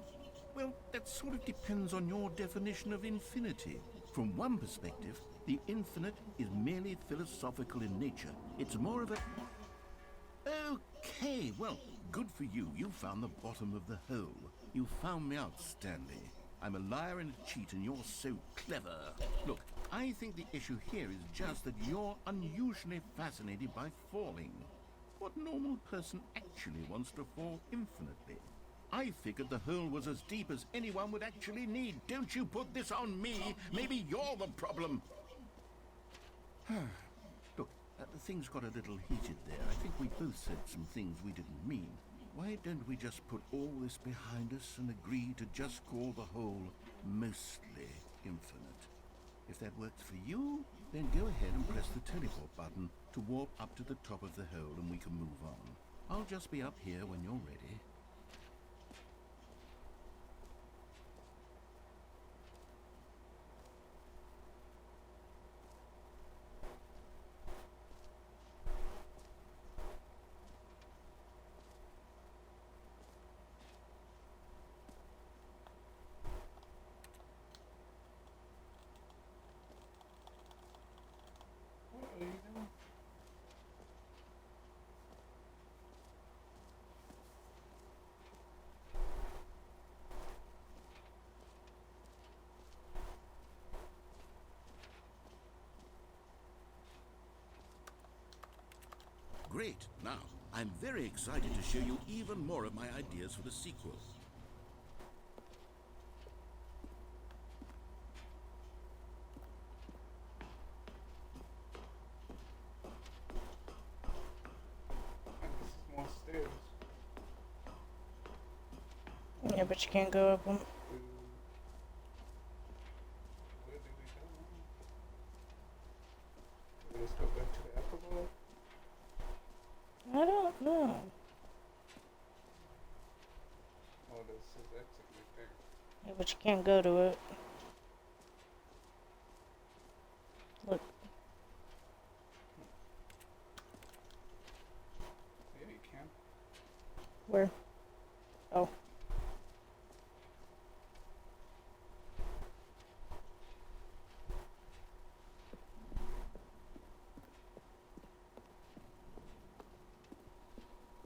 Well, that sort of depends on your definition of infinity. From one perspective, the infinite is merely philosophical in nature. It's more of a... Okay, well, good for you. You found the bottom of the hole. You found me out, Stanley. I'm a liar and a cheat, and you're so clever. Look, I think the issue here is just that you're unusually fascinated by falling. What normal person actually wants to fall infinitely? I figured the hole was as deep as anyone would actually need. Don't you put this on me. Maybe you're the problem. Look, things got a little heated there. I think we both said some things we didn't mean. Why don't we just put all this behind us and agree to just call the hole mostly infinite? If that works for you, then go ahead and press the teleport button to warp up to the top of the hole and we can move on. I'll just be up here when you're ready. Great. Now, I'm very excited to show you even more of my ideas for the sequel. And this is more stairs. Yeah, but you can't go up them. Where did we go? Let's go back to the alcohol. I don't know. Oh, this is exit right there. Yeah, but you can't go to it. Look. Yeah, you can. Where? Oh.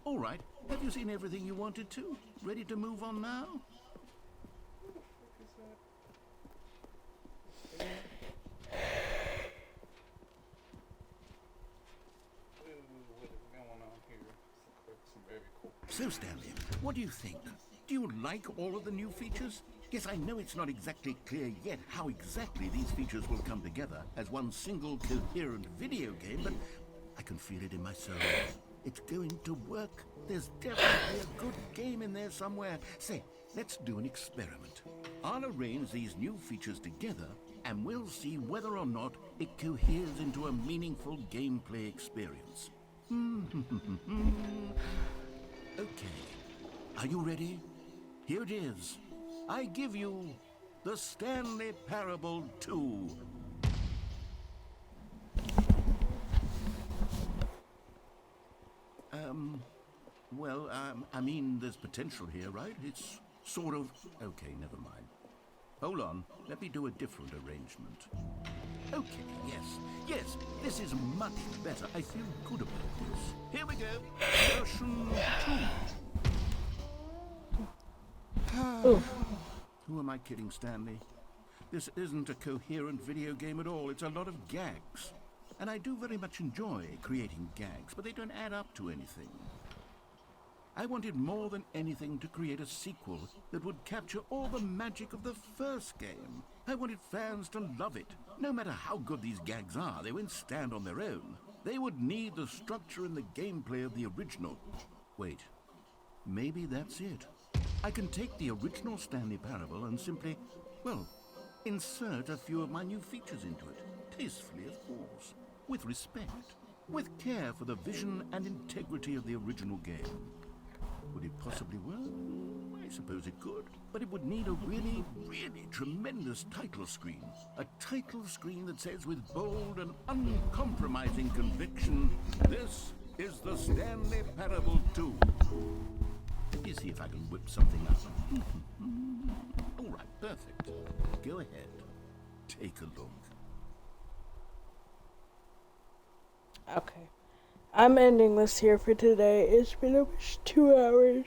All right. Have you seen everything you wanted to? Ready to move on now? Who the fuck is that? What is going on here? Looks like some very cool. So, Stanley, what do you think? Do you like all of the new features? Yes, I know it's not exactly clear yet how exactly these features will come together as one single coherent video game, but I can feel it in my soul. It's going to work. There's definitely a good game in there somewhere. Say, let's do an experiment. I'll arrange these new features together, and we'll see whether or not it coheres into a meaningful gameplay experience. Okay. Are you ready? Here it is. I give you the Stanley Parable 2. I mean, there's potential here, right? It's sort of... Okay, never mind. Hold on, let me do a different arrangement. Okay, yes, this is much better. I feel good about this. Here we go. Version 2. Who am I kidding, Stanley? This isn't a coherent video game at all. It's a lot of gags. And I do very much enjoy creating gags, but they don't add up to anything. I wanted more than anything to create a sequel that would capture all the magic of the first game. I wanted fans to love it. No matter how good these gags are, they won't stand on their own. They would need the structure and the gameplay of the original. Wait, maybe that's it. I can take the original Stanley Parable and simply, well, insert a few of my new features into it. Tastefully, of course. With respect. With care for the vision and integrity of the original game. Would it possibly work? I suppose it could. But it would need a really, really tremendous title screen. A title screen that says with bold and uncompromising conviction, "This is the Stanley Parable 2. Let me see if I can whip something up. All right, perfect. Go ahead. Take a look. Okay. I'm ending this here for today. It's been almost 2 hours.